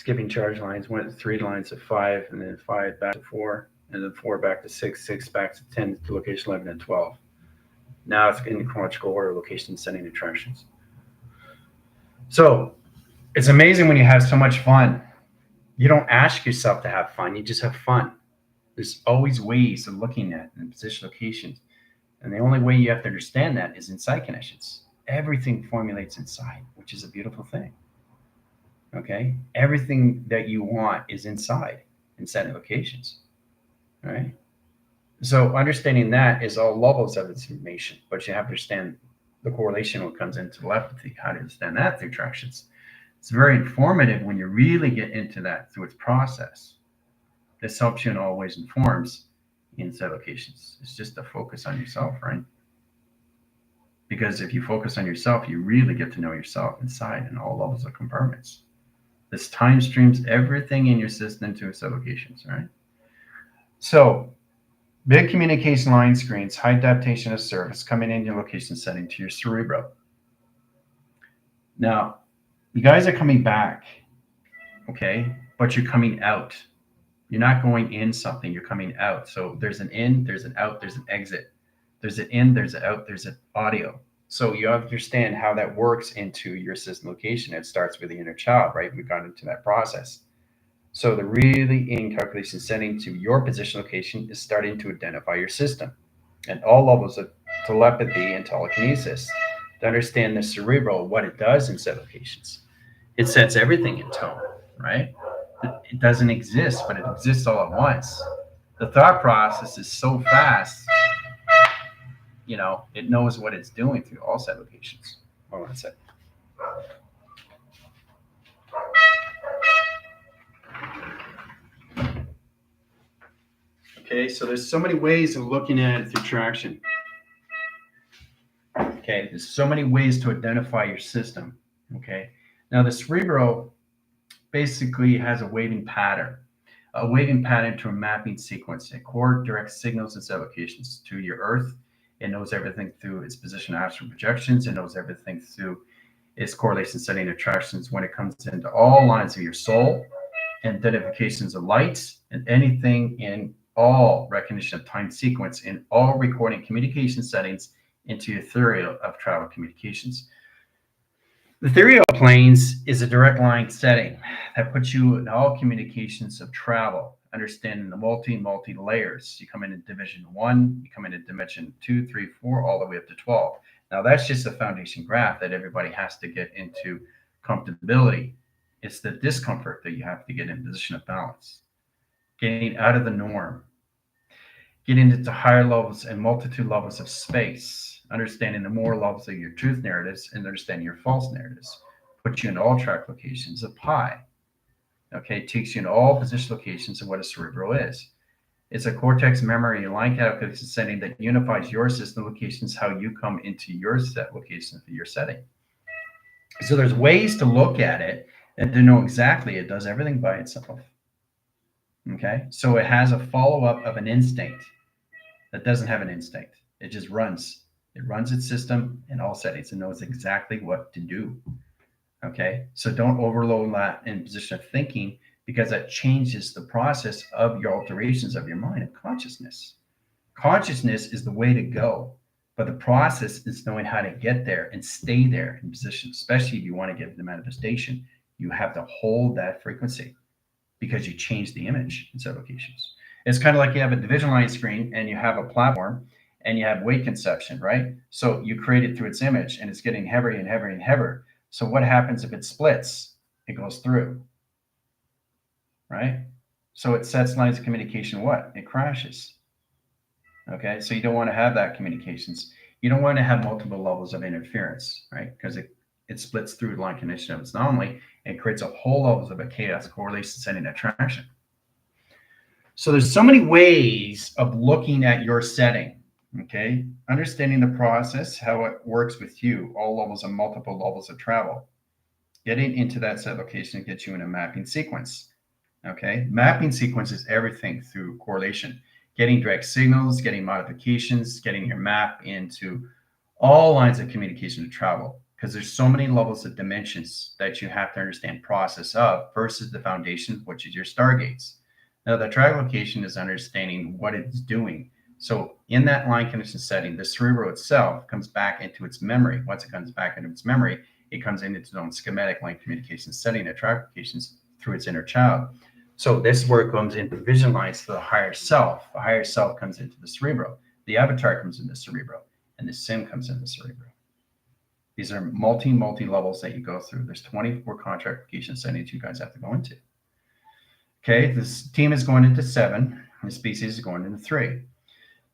skipping charge lines, went 3 lines to 5, and then 5 back to 4, and then 4 back to 6, 6 back to 10 to location 11 and 12. Now it's in chronological order, location, setting, attractions. So it's amazing when you have so much fun. You don't ask yourself to have fun, you just have fun. There's always ways of looking at and position locations. And the only way you have to understand that is inside connections. Everything formulates inside, which is a beautiful thing. Okay? Everything that you want is inside locations. Right? So understanding that is all levels of information, but you have to understand the correlation when it comes into telepathy, how to understand that through attractions. It's very informative when you really get into that through its process. This helps you and always informs inside locations. It's just a focus on yourself, right? Because if you focus on yourself, you really get to know yourself inside in all levels of compartments. This time streams everything in your system into inside locations, right? So big communication line screens, high adaptation of service coming in your location setting to your cerebral. Now, you guys are coming back, okay? But you're coming out. You're not going in something, you're coming out. So there's an in, there's an out, there's an exit. There's an in, there's an out, there's an audio. So you understand how that works into your system location. It starts with the inner child, right? We got into that process. So the really in calculation setting to your position location is starting to identify your system and all levels of telepathy and telekinesis to understand the cerebral, what it does in set locations. It sets everything in tone, right? It doesn't exist, but it exists all at once. The thought process is so fast, it knows what it's doing through all set locations. Hold on a second. Okay, so there's so many ways of looking at it through traction. Okay, there's so many ways to identify your system. Okay, now the cerebral basically has a waving pattern to a mapping sequence. It directs signals and set locations to your Earth. It knows everything through its position astral projections. It knows everything through its correlation setting attractions when it comes into all lines of your soul, identifications of lights, and anything in all recognition of time sequence in all recording communication settings into ethereal of travel communications. The ethereal planes is a direct line setting that puts you in all communications of travel, understanding the multi layers. You come into division 1, you come into dimension 2, 3, 4, all the way up to 12. Now that's just a foundation graph that everybody has to get into comfortability. It's the discomfort that you have to get in position of balance, getting out of the norm, getting into higher levels and multitude levels of space, understanding the more levels of your truth narratives and understanding your false narratives, puts you in all track locations of pi. Okay, it takes you in all position locations of what a cerebral is. It's a cortex memory line calculation setting that unifies your system locations, how you come into your set location for your setting. So there's ways to look at it and to know exactly it does everything by itself. Okay, so it has a follow-up of an instinct that doesn't have an instinct. It just runs. It runs its system in all settings and knows exactly what to do. Okay, so don't overload that in position of thinking, because that changes the process of your alterations of your mind and consciousness. Consciousness is the way to go, but the process is knowing how to get there and stay there in position, especially if you want to get the manifestation. You have to hold that frequency because you change the image in set locations. It's kind of like you have a division line screen and you have a platform and you have weight conception, right? So you create it through its image and it's getting heavier and heavier and heavier. So what happens if it splits? It goes through, right? So it sets lines of communication. What? It crashes. Okay, so you don't want to have that communications. You don't want to have multiple levels of interference, right? Because it splits through the line connection of its anomaly and creates a whole levels of a chaos, correlation, setting, attraction. So there's so many ways of looking at your setting, okay? Understanding the process, how it works with you, all levels and multiple levels of travel. Getting into that set location gets you in a mapping sequence, okay? Mapping sequence is everything through correlation. Getting direct signals, getting modifications, getting your map into all lines of communication to travel. because there's so many levels of dimensions that you have to understand process of versus the foundation, which is your stargates. Now, the track location is understanding what it's doing. So in that line condition setting, the cerebral itself comes back into its memory. Once it comes back into its memory, it comes into its own schematic line communication setting at track locations through its inner child. So this is where it comes into vision lines to the higher self. The higher self comes into the cerebral. The avatar comes into the cerebral, and the sim comes into the cerebral. These are multi levels that you go through. There's 24 contract application settings you guys have to go into. Okay, this team is going into 7, and the species is going into 3.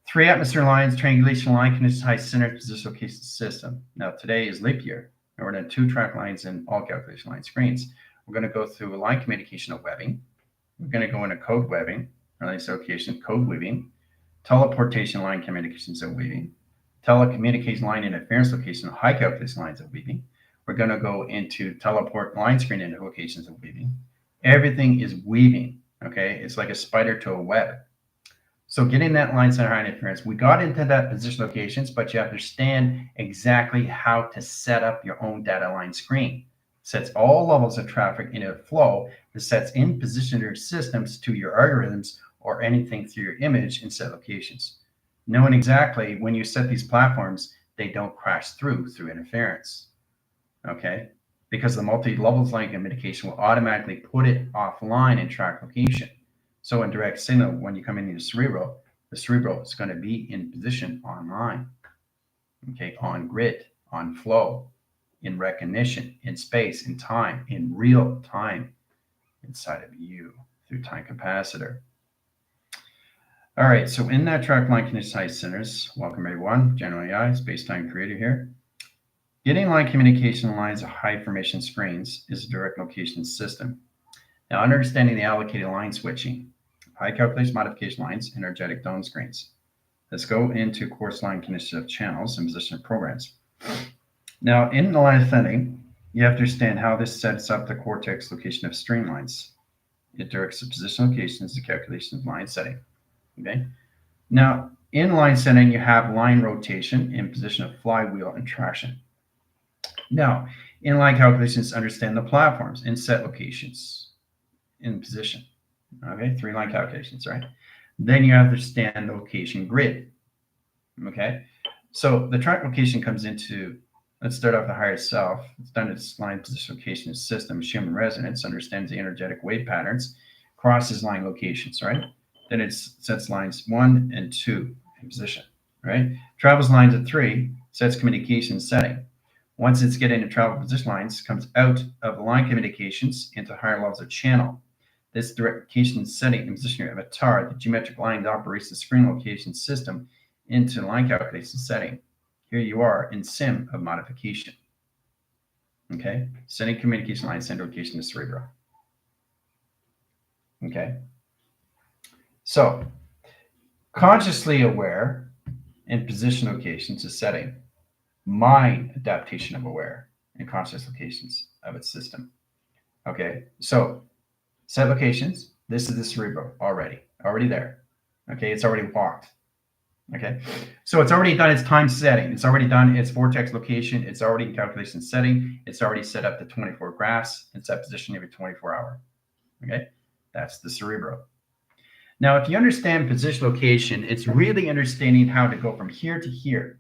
3 atmosphere lines, triangulation line, conditions, high center, position location system. Now today is leap year, and we're going to 2 track lines and all calculation line screens. We're going to go through line communication of webbing. We're going to go into code webbing, release location, code weaving, teleportation line communications of weaving, telecommunication line interference location, high calculation lines of weaving. We're going to go into teleport line screen into locations of weaving. Everything is weaving, okay? It's like a spider to a web. So getting that line center high interference, we got into that position locations, but you understand exactly how to set up your own data line screen. Sets all levels of traffic in a flow that sets in position your systems to your algorithms or anything through your image in set locations. Knowing exactly when you set these platforms, they don't crash through interference, okay? Because the multi-levels line communication will automatically put it offline in track location. So in direct signal, when you come into the cerebral is going to be in position online, okay, on grid, on flow, in recognition, in space, in time, in real time, inside of you through time capacitor. All right, so in that track line condition high centers, welcome everyone, General AI, SPACETIMECREATOR here. Getting line communication lines of high formation screens is a direct location system. Now, understanding the allocated line switching, high calculation modification lines, energetic dome screens. Let's go into course line condition of channels and position of programs. Now, in the line of setting, you have to understand how this sets up the cortex location of streamlines. It directs the position locations, the calculation of line setting. Okay. Now, in line setting, you have line rotation in position of flywheel and traction. Now, in line calculations, understand the platforms and set locations in position. Okay, 3 line calculations, right? Then you understand the location grid. Okay, so the track location comes into, let's start off the higher self. It's done its line position location system, human resonance, understands the energetic wave patterns, crosses line locations, right? Then it sets lines 1 and 2 in position, right? Travels lines at 3, sets communication setting. Once it's getting into travel position lines, comes out of line communications into higher levels of channel. This direct location setting and position your avatar, the geometric line operates the screen location system into line calculation setting. Here you are in sim of modification. Okay, setting communication line, send location to cerebral. Okay. So, consciously aware in position locations is setting. Mind adaptation of aware in conscious locations of its system. Okay, so set locations. This is the cerebral already there. Okay, it's already walked. Okay, so it's already done its time setting. It's already done its vortex location. It's already in calculation setting. It's already set up the 24 graphs. It's at position every 24 hour. Okay, that's the cerebral. Now, if you understand position location, it's really understanding how to go from here to here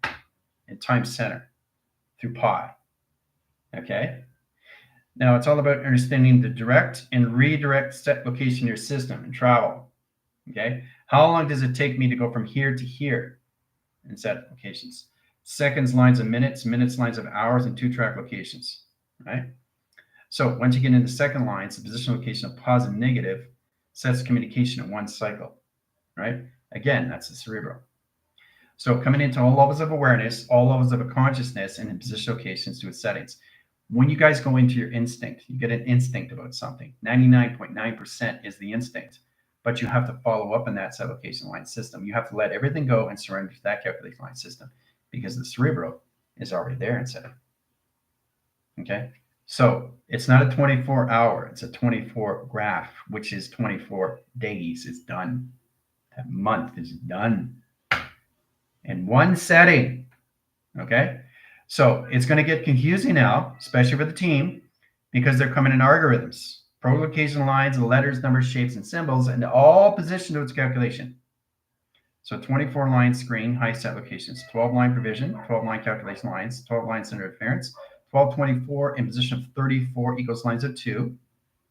in time center through pi. Okay. Now, it's all about understanding the direct and redirect set location of your system and travel. Okay. How long does it take me to go from here to here in set locations? Seconds, lines of minutes, minutes, lines of hours, and 2 track locations. Right. So once you get into second lines, the position location of positive and negative sets communication in 1 cycle. Right. Again, that's the cerebral. So coming into all levels of awareness, all levels of a consciousness, and in position locations to its settings. When you guys go into your instinct, you get an instinct about something. 99.9% is the instinct, but you have to follow up in that set location line system. You have to let everything go and surrender to that calculation line system because the cerebral is already there in setting. Okay, so it's not a 24 hour, it's a 24 graph, which is 24 days. It's done. That month is done in 1 setting. Okay, So it's going to get confusing now, especially for the team, because they're coming in algorithms, provocation lines, letters, numbers, shapes, and symbols, and all positioned to its calculation. So 24 line screen, high set locations, 12 line provision, 12 line calculation lines, 12 line center interference, 12, 24 in position of 34 equals lines of 2.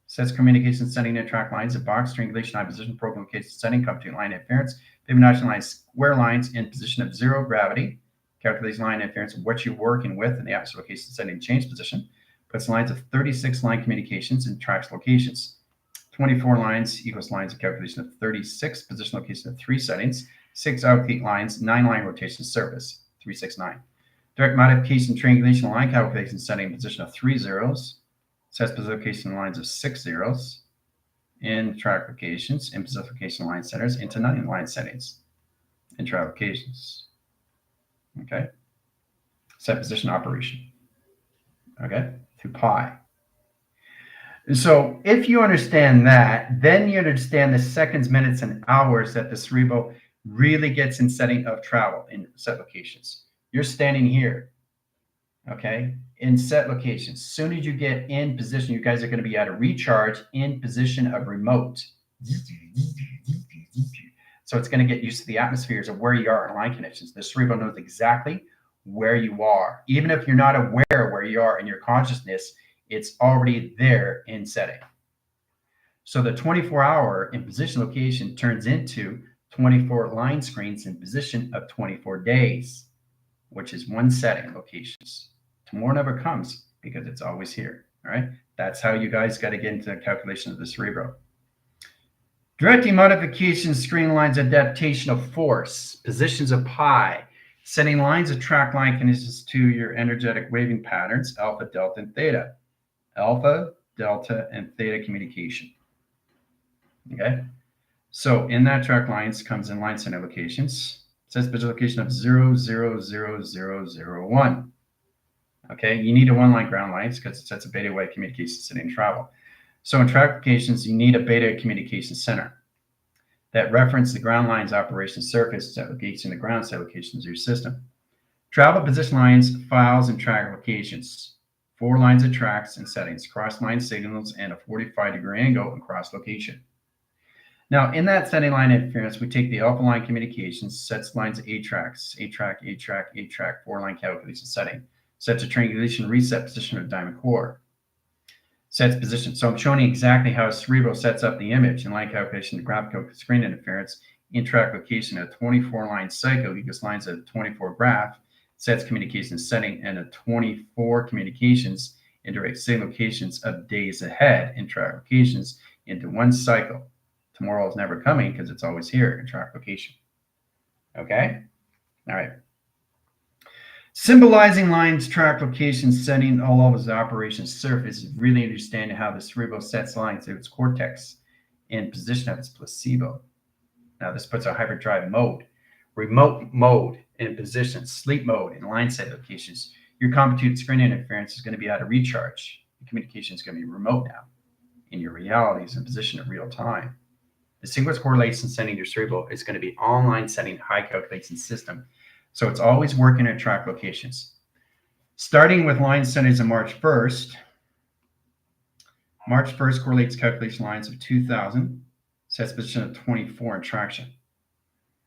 Sets communication setting and track lines, a box, triangulation, high position, program location setting, compute line interference, Fibonacci line square lines in position of 0 gravity, calculation line interference of what you're working with in the absolute location setting change position, puts lines of 36 line communications and tracks locations. 24 lines equals lines of calculation of 36, position location of 3 settings, 6 allocate lines, 9 line rotation surface, 369. Direct modification triangulation line calculation setting position of 3 zeros, sets position lines of 6 zeros, in track locations, in position line centers into 9 line settings, in track locations. Okay. Set position operation. Okay. To pi. And so if you understand that, then you understand the seconds, minutes, and hours that the cerebral really gets in setting of travel in set locations. You're standing here, okay, in set locations. As soon as you get in position, you guys are going to be at a recharge in position of remote. So it's going to get used to the atmospheres of where you are in line connections. The cerebral knows exactly where you are. Even if you're not aware of where you are in your consciousness, it's already there in setting. So the 24-hour in position location turns into 24 line screens in position of 24 days, which is one setting locations. Tomorrow never comes because it's always here. All right. That's how you guys got to get into the calculation of the cerebral. Directing modification, screen lines, adaptation of force, positions of pi, setting lines of track line conditions to your energetic waving patterns, alpha, delta, and theta. Alpha, delta, and theta communication. Okay. So in that track lines comes in line center locations. It says position location of 0, 0, 0, 0, 0, 1. Okay, you need a one-line ground lines because it sets a beta wave communication setting and travel. So in track locations, you need a beta communication center that reference the ground lines operation surface set location the ground set locations of your system. Travel position lines, files, and track locations. 4 lines of tracks and settings, cross line signals, and a 45-degree angle and cross location. Now, in that setting line interference, we take the alpha line communications, sets lines of 8 tracks, 8 track, 8 track, 8 track, 4-line calculation setting, sets a triangulation reset position of diamond core, sets position. So I'm showing you exactly how a cerebral sets up the image in line calculation, the graphical screen interference, in track location, a 24-line cycle equals lines of 24 graph, sets communication setting, and a 24 communications into signal locations of days ahead in track locations into one cycle. Tomorrow is never coming because it's always here in track location. Okay? All right. Symbolizing lines, track locations, setting all of its operations surface is really understanding how the cerebral sets lines to its cortex in position of its placebo. Now this puts a hyperdrive mode, remote mode in position, sleep mode in line set locations. Your computed screen interference is going to be out of recharge. The communication is going to be remote now. In your reality is in position of real time. The sequence correlation setting your cerebral is going to be online setting high calculation system. So it's always working at track locations. Starting with line settings on March 1st. March 1st correlates calculation lines of 2000, sets position of 24 in traction.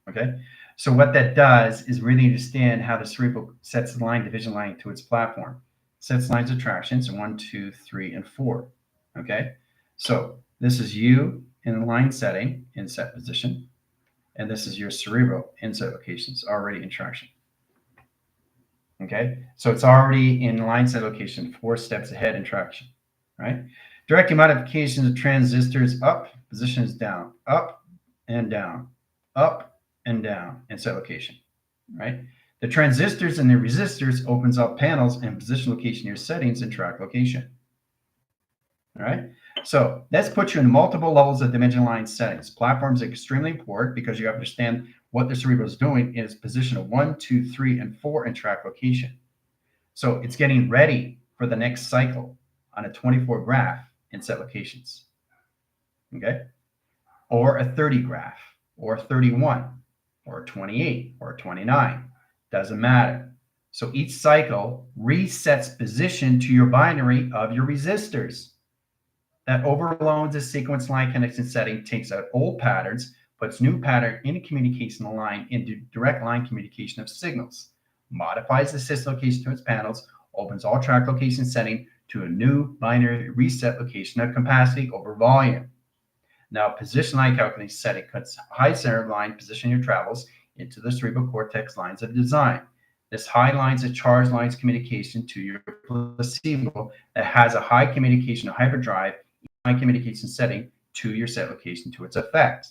Okay, so what that does is really understand how the cerebral sets the line division line to its platform. Sets lines of tractions 1, 2, 3, and 4. Okay, so this is you in the line setting in set position, and this is your cerebral in set locations already in traction. Okay, so it's already in line set location 4 steps ahead in traction, right? Directing modifications of transistors up, position is down, up and down, up and down in set location, right? The transistors and the resistors opens up panels and position location your settings and track location. All right, so that's put you in multiple levels of dimension line settings. Platforms are extremely important because you understand what the cerebral is doing is position of 1, 2, 3, and 4 in track location. So it's getting ready for the next cycle on a 24 graph in set locations. Okay, or a 30 graph, or a 31, or a 28, or a 29. Doesn't matter. So each cycle resets position to your binary of your resistors. That overloads the sequence line connection setting, takes out old patterns, puts new pattern in a communication line into direct line communication of signals, modifies the sys location to its panels, opens all track location setting to a new binary reset location of capacity over volume. Now, position line calculation setting cuts high center line position your travels into the cerebral cortex lines of design. This high lines of charge lines communication to your placebo that has a high communication of hyperdrive line communication setting to your set location to its effect.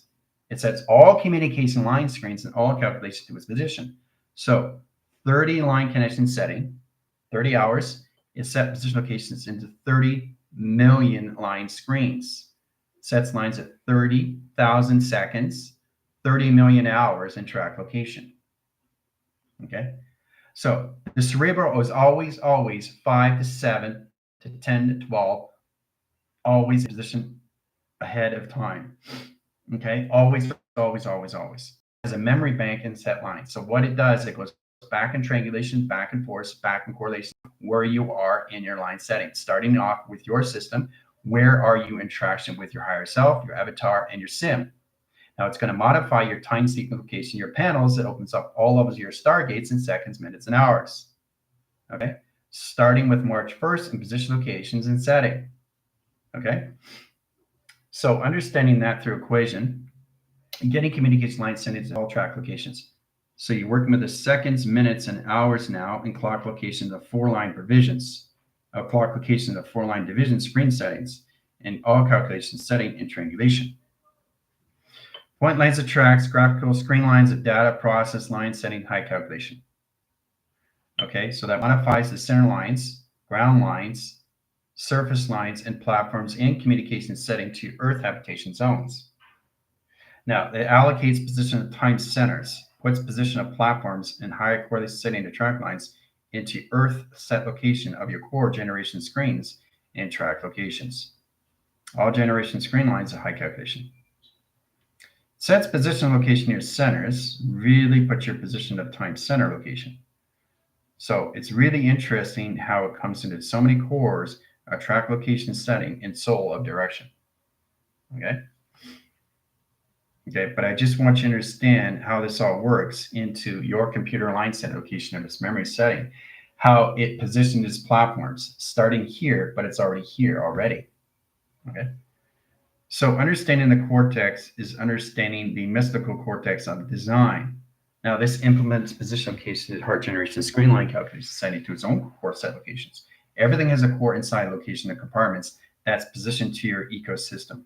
It sets all communication line screens and all calculations to its position. So 30 line connection setting, 30 hours, it set position locations into 30 million line screens. Sets lines at 30,000 seconds, 30 million hours in track location. Okay. So the cerebral is always 5 to 7 to 10 to 12, always in position ahead of time. Okay. Always. As a memory bank and set lines. So what it does, it goes back in triangulation, back and forth, back in correlation, where you are in your line setting. Starting off with your system, where are you in traction with your higher self, your avatar, and your sim? Now it's going to modify your time sequence location, your panels. It opens up all of your stargates in seconds, minutes, and hours. Okay, starting with March 1st in position locations and setting. Okay, so understanding that through equation, getting communication line settings to all track locations. So you're working with the seconds, minutes, and hours now in clock locations of 4-line provisions, clock locations of 4-line division screen settings, and all calculations setting and triangulation. Point lines of tracks, graphical screen lines of data, process line setting, high calculation. Okay, so that modifies the center lines, ground lines, surface lines, and platforms in communication setting to Earth habitation zones. Now, it allocates position of time centers, puts position of platforms and higher correlation setting to track lines into Earth set location of your core generation screens and track locations. All generation screen lines are high calculation. Sets position location near centers, really put your position of time center location. So it's really interesting how it comes into so many cores, a track location setting, and soul of direction. Okay, but I just want you to understand how this all works into your computer line set location of its memory setting, how it positions its platforms, starting here, but it's already here already. Okay. So understanding the cortex is understanding the mystical cortex of design. Now, this implements position location at heart generation screen line calculation setting to its own core set locations. Everything has a core inside location of compartments that's positioned to your ecosystem.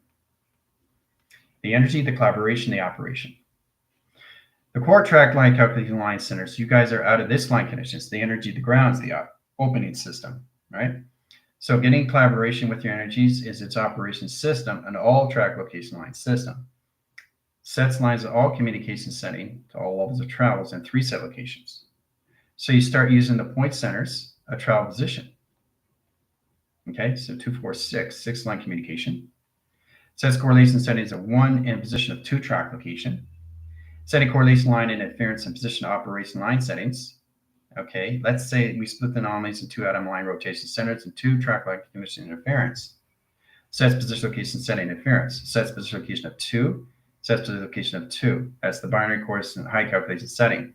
The energy, the collaboration, the operation. The core track line calculation line centers, you guys are out of this line connections. The energy, the grounds, the opening system, right? So getting collaboration with your energies is its operation system, an all track location line system. Sets lines of all communication setting to all levels of travels and 3 set locations. So you start using the point centers of travel position. Okay, so 2, 4, 6 line communication. Sets correlation settings of 1 and position of 2 track location. Setting correlation line and interference and position operation line settings. Okay, let's say we split the anomalies in 2 atom line rotation centers and 2 track line condition interference. Sets position location setting interference. Sets position location of 2. Sets position location of 2. That's the binary coordinate high calculation setting.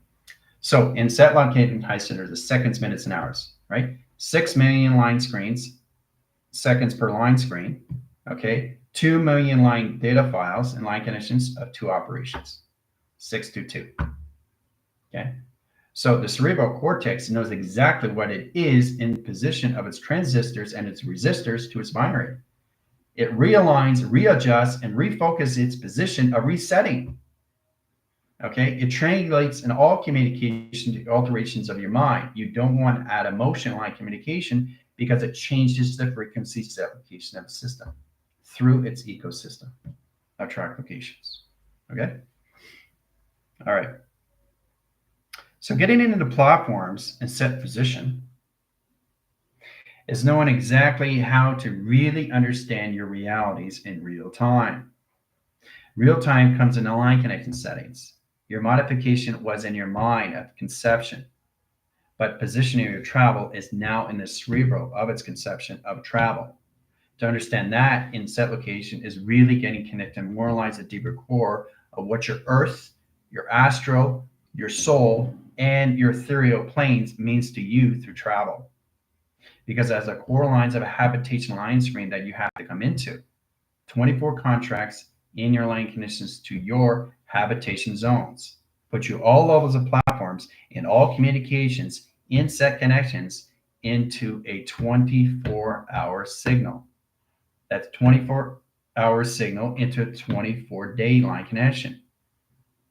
So in set locating high centers, the seconds, minutes, and hours, right? 6 million line screens, seconds per line screen. Okay, 2 million line data files and line connections of 2 operations. 6 to 2. Okay. So the cerebral cortex knows exactly what it is in position of its transistors and its resistors to its binary. It realigns, readjusts, and refocuses its position of resetting. Okay, it triangulates in all communication to alterations of your mind. You don't want to add emotion line communication because it changes the frequency application of the system through its ecosystem of track locations. Okay. All right. So getting into the platforms and set position is knowing exactly how to really understand your realities in real time. Real time comes in the line connection settings. Your modification was in your mind at conception. but positioning of your travel is now in the cerebral of its conception of travel. To understand that in set location is really getting connected more lines at deeper core of what your earth, your astral, your soul, and your ethereal planes means to you through travel. Because as a core lines of a habitation line screen that you have to come into, 24 contracts in your line conditions to your habitation zones. Put you all levels of platforms in all communications in set connections into a 24-hour signal. That's 24-hour signal into a 24-day line connection,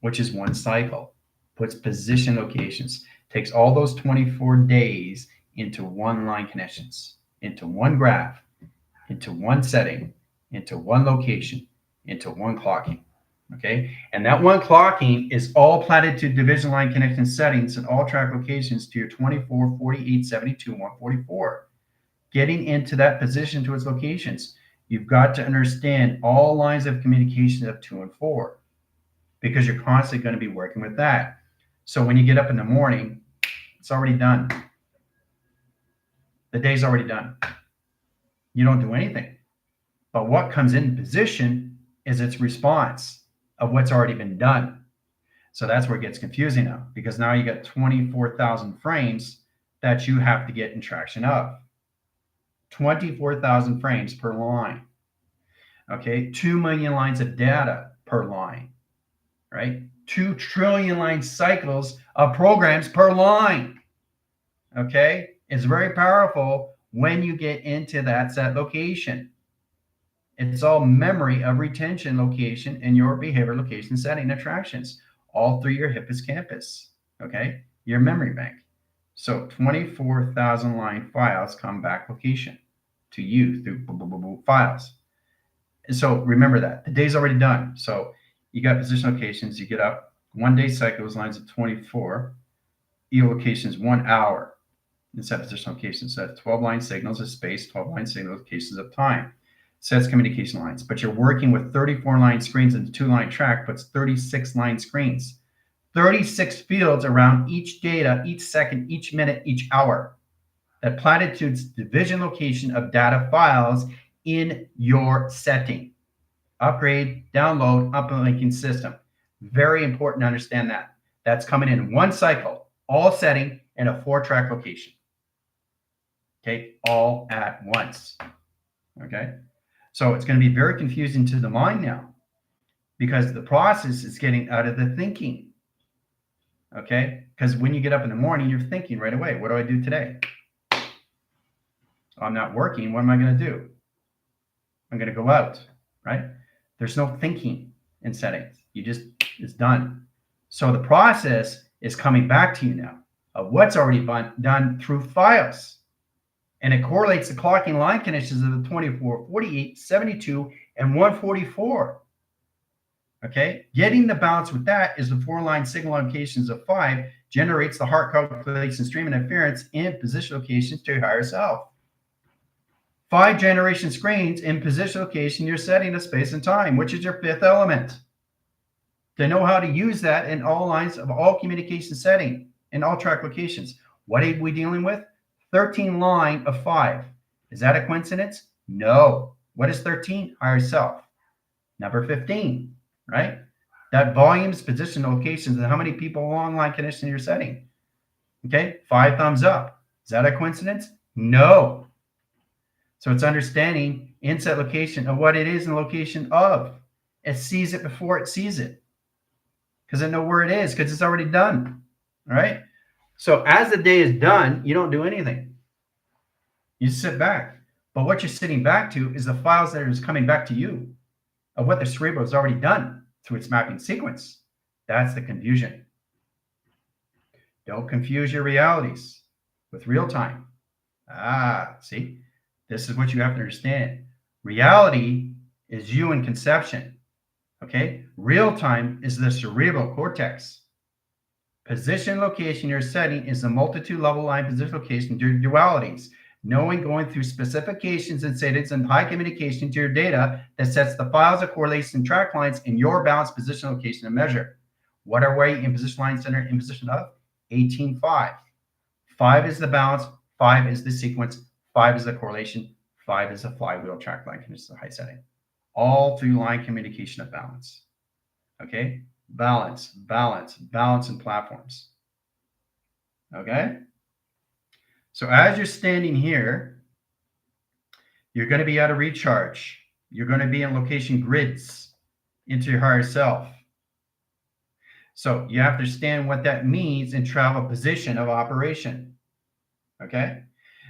which is one cycle. Puts position locations, takes all those 24 days into one line connections, into one graph, into one setting, into one location, into one clocking. Okay. And that one clocking is all platitude division line connection settings and all track locations to your 24, 48, 72, 144. Getting into that position to its locations, you've got to understand all lines of communication of 2 and 4 because you're constantly going to be working with that. So when you get up in the morning, it's already done. The day's already done. You don't do anything. But what comes in position is its response of what's already been done. So that's where it gets confusing now, because now you got 24,000 frames that you have to get in traction of. 24,000 frames per line. Okay, 2 million lines of data per line, right? 2 trillion line cycles of programs per line. Okay, it's very powerful when you get into that set location. It's all memory of retention location and your behavior location setting attractions, all through your hippocampus, okay? Your memory bank. So 24,000 line files come back location to you through files. And so remember that. The day's already done. So you got position locations, you get up, 1 day cycles, lines of 24, EO locations 1 hour. And set position locations, so 12 line signals of space, 12 line signal locations of time. Sets communication lines, but you're working with 34 line screens and 2 line track puts 36 line screens, 36 fields around each data, each second, each minute, each hour. That platitude's division location of data files in your setting. Upgrade, download, uplinking system. Very important to understand that. That's coming in one cycle, all setting in a 4-track location. Okay, all at once. Okay. So it's going to be very confusing to the mind now because the process is getting out of the thinking. Okay? Because when you get up in the morning, you're thinking right away, what do I do today? I'm not working. What am I going to do? I'm going to go out, right? There's no thinking in settings. It's done. So the process is coming back to you now of what's already been done through files. And it correlates the clocking line connections of the 24, 48, 72, and 144. Okay? Getting the balance with that is the 4-line signal locations of 5 generates the heart calculation stream interference in position locations to your higher self. 5 generation screens in position location, you're setting a space and time, which is your 5th element. To know how to use that in all lines of all communication setting in all track locations. What are we dealing with? 13 line of 5. Is that a coincidence? No. What is 13? Higher self. Number 15, right? That volumes, position, locations, and how many people along line condition you're setting. Okay, 5 thumbs up. Is that a coincidence? No. So it's understanding inset location of what it is and location of. It sees it before it sees it. Because it knows where it is, because it's already done. All right? So as the day is done, you don't do anything. You sit back. But what you're sitting back to is the files that are coming back to you of what the cerebral has already done through its mapping sequence. That's the confusion. Don't confuse your realities with real time. See? This is what you have to understand. Reality is you in conception. Okay? Real time is the cerebral cortex. Position location you're setting is the multitude level line position location dualities. Knowing going through specifications and settings and high communication to your data that sets the files of correlation and track lines in your balanced position location and measure. What are we in position line center in position of? 18.5. 5 is the balance, 5 is the sequence, 5 is the correlation, 5 is the flywheel track line conditions of high setting. All through line communication of balance. Okay? Balance, balance, balance in platforms. Okay? So as you're standing here, you're going to be out of recharge. You're going to be in location grids into your higher self. So you have to understand what that means and travel position of operation. Okay?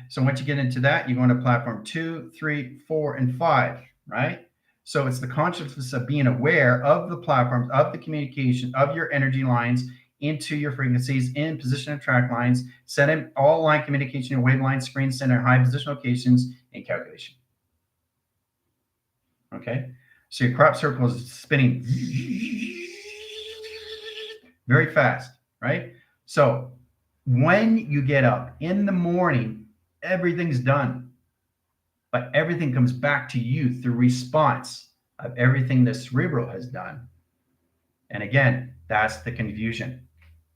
So once you get into that, you go into platform 2, 3, 4, and 5, right? So it's the consciousness of being aware of the platforms, of the communication, of your energy lines into your frequencies, in position of track lines, setting all line communication, your waveline, screen center, high position locations, and calculation. Okay? So your crop circle is spinning very fast, right? So when you get up in the morning, everything's done. But everything comes back to you through response of everything the cerebral has done. And again, that's the confusion,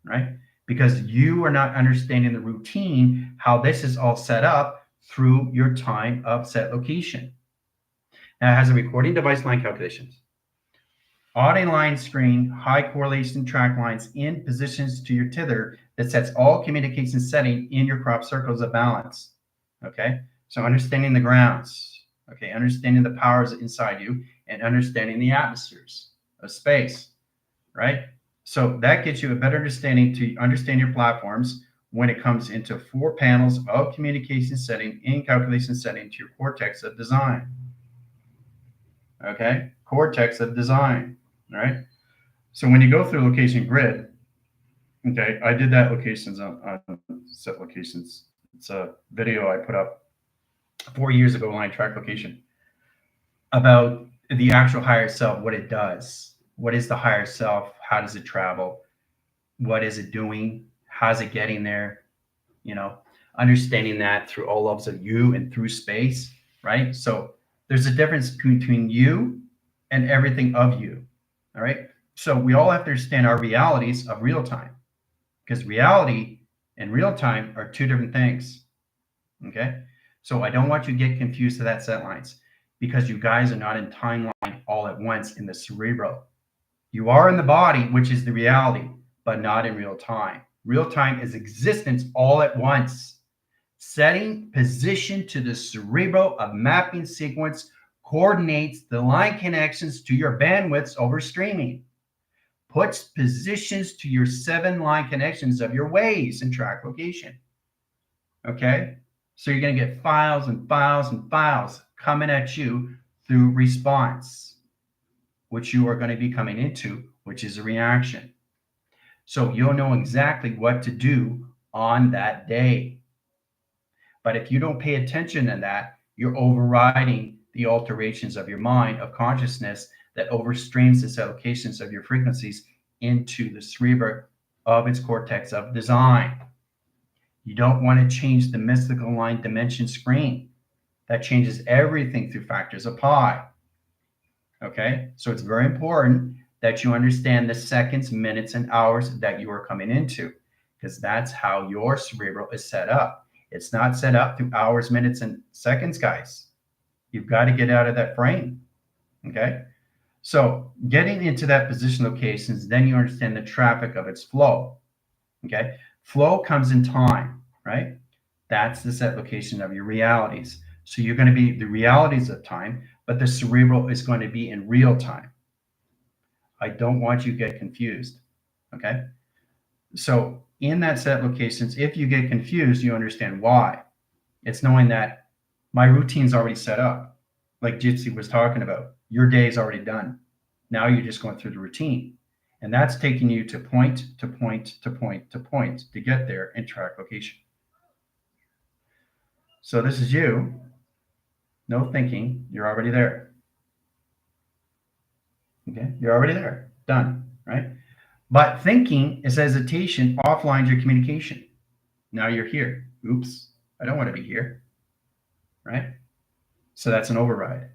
right? Because you are not understanding the routine, how this is all set up through your time of set location. Now it has a recording device line calculations. Audio line screen, high correlation track lines in positions to your tether that sets all communication setting in your crop circles of balance. Okay? So understanding the grounds, okay, understanding the powers inside you, and understanding the atmospheres of space, right? So that gets you a better understanding to understand your platforms when it comes into 4 panels of communication setting and calculation setting to your cortex of design. Okay, cortex of design, all right? So when you go through location grid, okay, I did that locations on set locations. It's a video I put up 4 years ago, line track location, about the actual higher self, what it does. What is the higher self? How does it travel? What is it doing? How's it getting there? You know, understanding that through all levels of you and through space, right? So there's a difference between you and everything of you, all right? So we all have to understand our realities of real time, because reality and real time are 2 different things, okay? So I don't want you to get confused to that set lines, because you guys are not in timeline all at once in the cerebral. You are in the body, which is the reality, but not in real time. Real time is existence all at once. Setting position to the cerebral of mapping sequence coordinates the line connections to your bandwidths over streaming. Puts positions to your 7 line connections of your waves and track location. Okay? So you're going to get files and files and files coming at you through response, which you are going to be coming into, which is a reaction. So you'll know exactly what to do on that day. But if you don't pay attention to that, you're overriding the alterations of your mind, of consciousness that overstreams the allocations of your frequencies into the cerebral of its cortex of design. You don't want to change the mystical line dimension screen. That changes everything through factors of pi. Okay, so it's very important that you understand the seconds, minutes, and hours that you are coming into, because that's how your cerebral is set up. It's not set up through hours, minutes, and seconds, guys. You've got to get out of that frame. Okay, so getting into that position locations, then you understand the traffic of its flow. Okay, flow comes in time, right? That's the set location of your realities. So you're going to be the realities of time, but the cerebral is going to be in real time. I don't want you to get confused, okay? So in that set locations, if you get confused, you understand why. It's knowing that my routine's already set up, like Jitsi was talking about. Your day is already done. Now you're just going through the routine. And that's taking you to point to point to point to point to get there in track location. So this is you. No thinking. You're already there. Okay, you're already there. Done, right? But thinking is hesitation, offlines your communication. Now you're here. Oops, I don't want to be here, right? So that's an override.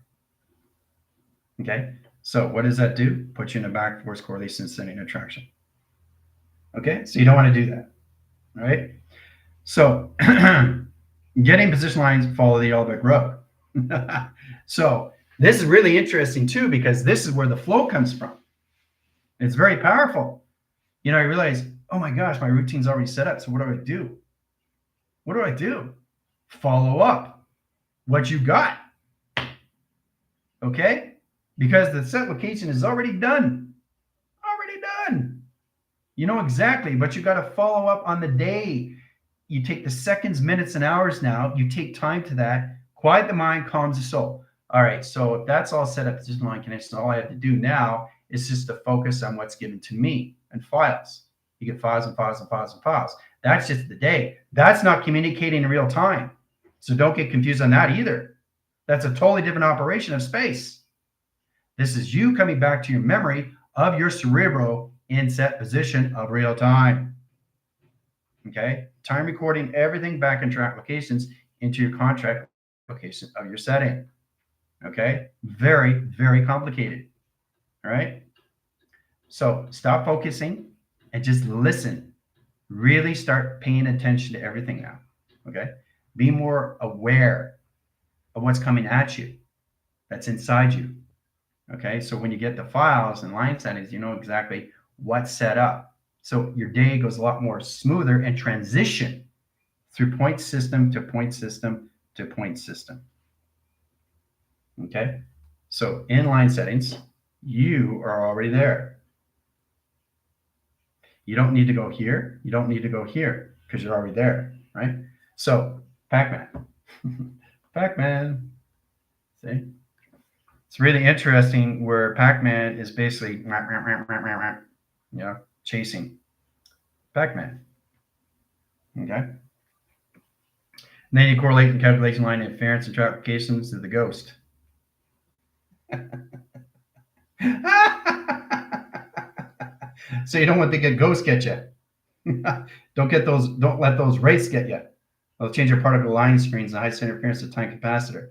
Okay, so what does that do? Put you in a back force correlation setting attraction. Okay, so you don't want to do that, right? So getting position lines follow the yellow road. So this is really interesting too, because this is where the flow comes from. It's very powerful. You know, I realize, oh my gosh, my routine's already set up. So what do I do? What do I do? Follow up what you got. Okay? Because the set location is already done. Already done. You know exactly, but you got to follow up on the day. You take the seconds, minutes, and hours now. You take time to that. Quiet the mind, calms the soul. All right, so if that's all set up, position line connection, all I have to do now is just to focus on what's given to me and files. You get files and files and files and files. That's just the day. That's not communicating in real time. So don't get confused on that either. That's a totally different operation of space. This is you coming back to your memory of your cerebral in set position of real time. Okay? Time recording everything back into your applications into your contract location of your setting. Okay? Very, very complicated. All right? So stop focusing and just listen. Really start paying attention to everything now. Okay? Be more aware of what's coming at you, that's inside you. Okay? So when you get the files and line settings, you know exactly what's set up. So your day goes a lot more smoother and transition through point system to point system to point system. Okay? So in line settings, you are already there. You don't need to go here. You don't need to go here because you're already there, right? So Pac-Man. Pac-Man. See? It's really interesting where Pac-Man is basically, you know, chasing Pac-Man. Okay? And then you correlate the calculation line inference and applications to the ghost. So you don't want to get ghosts get you. Don't let those rates get you. They'll change your particle line screens and high interference to time capacitor.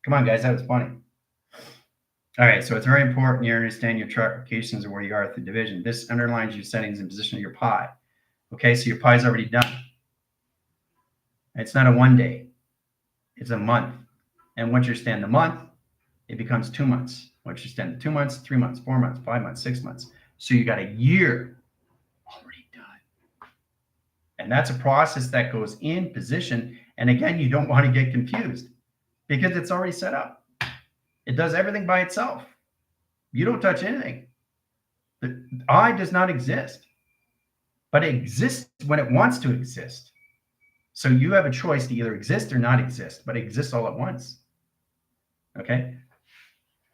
Come on, guys, that was funny. All right, so it's very important you understand your chart applications and where you are through division. This underlines your settings and position of your pi. Okay, so your pi is already done. It's not a 1 day, it's a month. And once you understand the month, it becomes 2 months. Once you understand the 2 months, 3 months, 4 months, 5 months, 6 months. So you got a year already done. And that's a process that goes in position. And again, you don't want to get confused because it's already set up. It does everything by itself. You don't touch anything. The I does not exist, but it exists when it wants to exist. So you have a choice to either exist or not exist, but it exists all at once. Okay?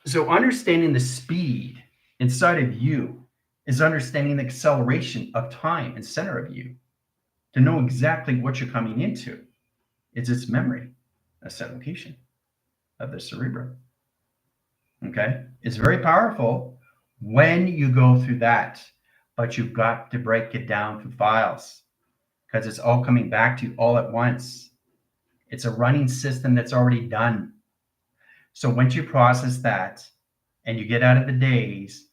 So understanding the speed inside of you is understanding the acceleration of time and center of you to know exactly what you're coming into. It's its memory, a set location of the cerebral. Okay? It's very powerful when you go through that, but you've got to break it down through files because it's all coming back to you all at once. It's a running system that's already done. So once you process that and you get out of the days,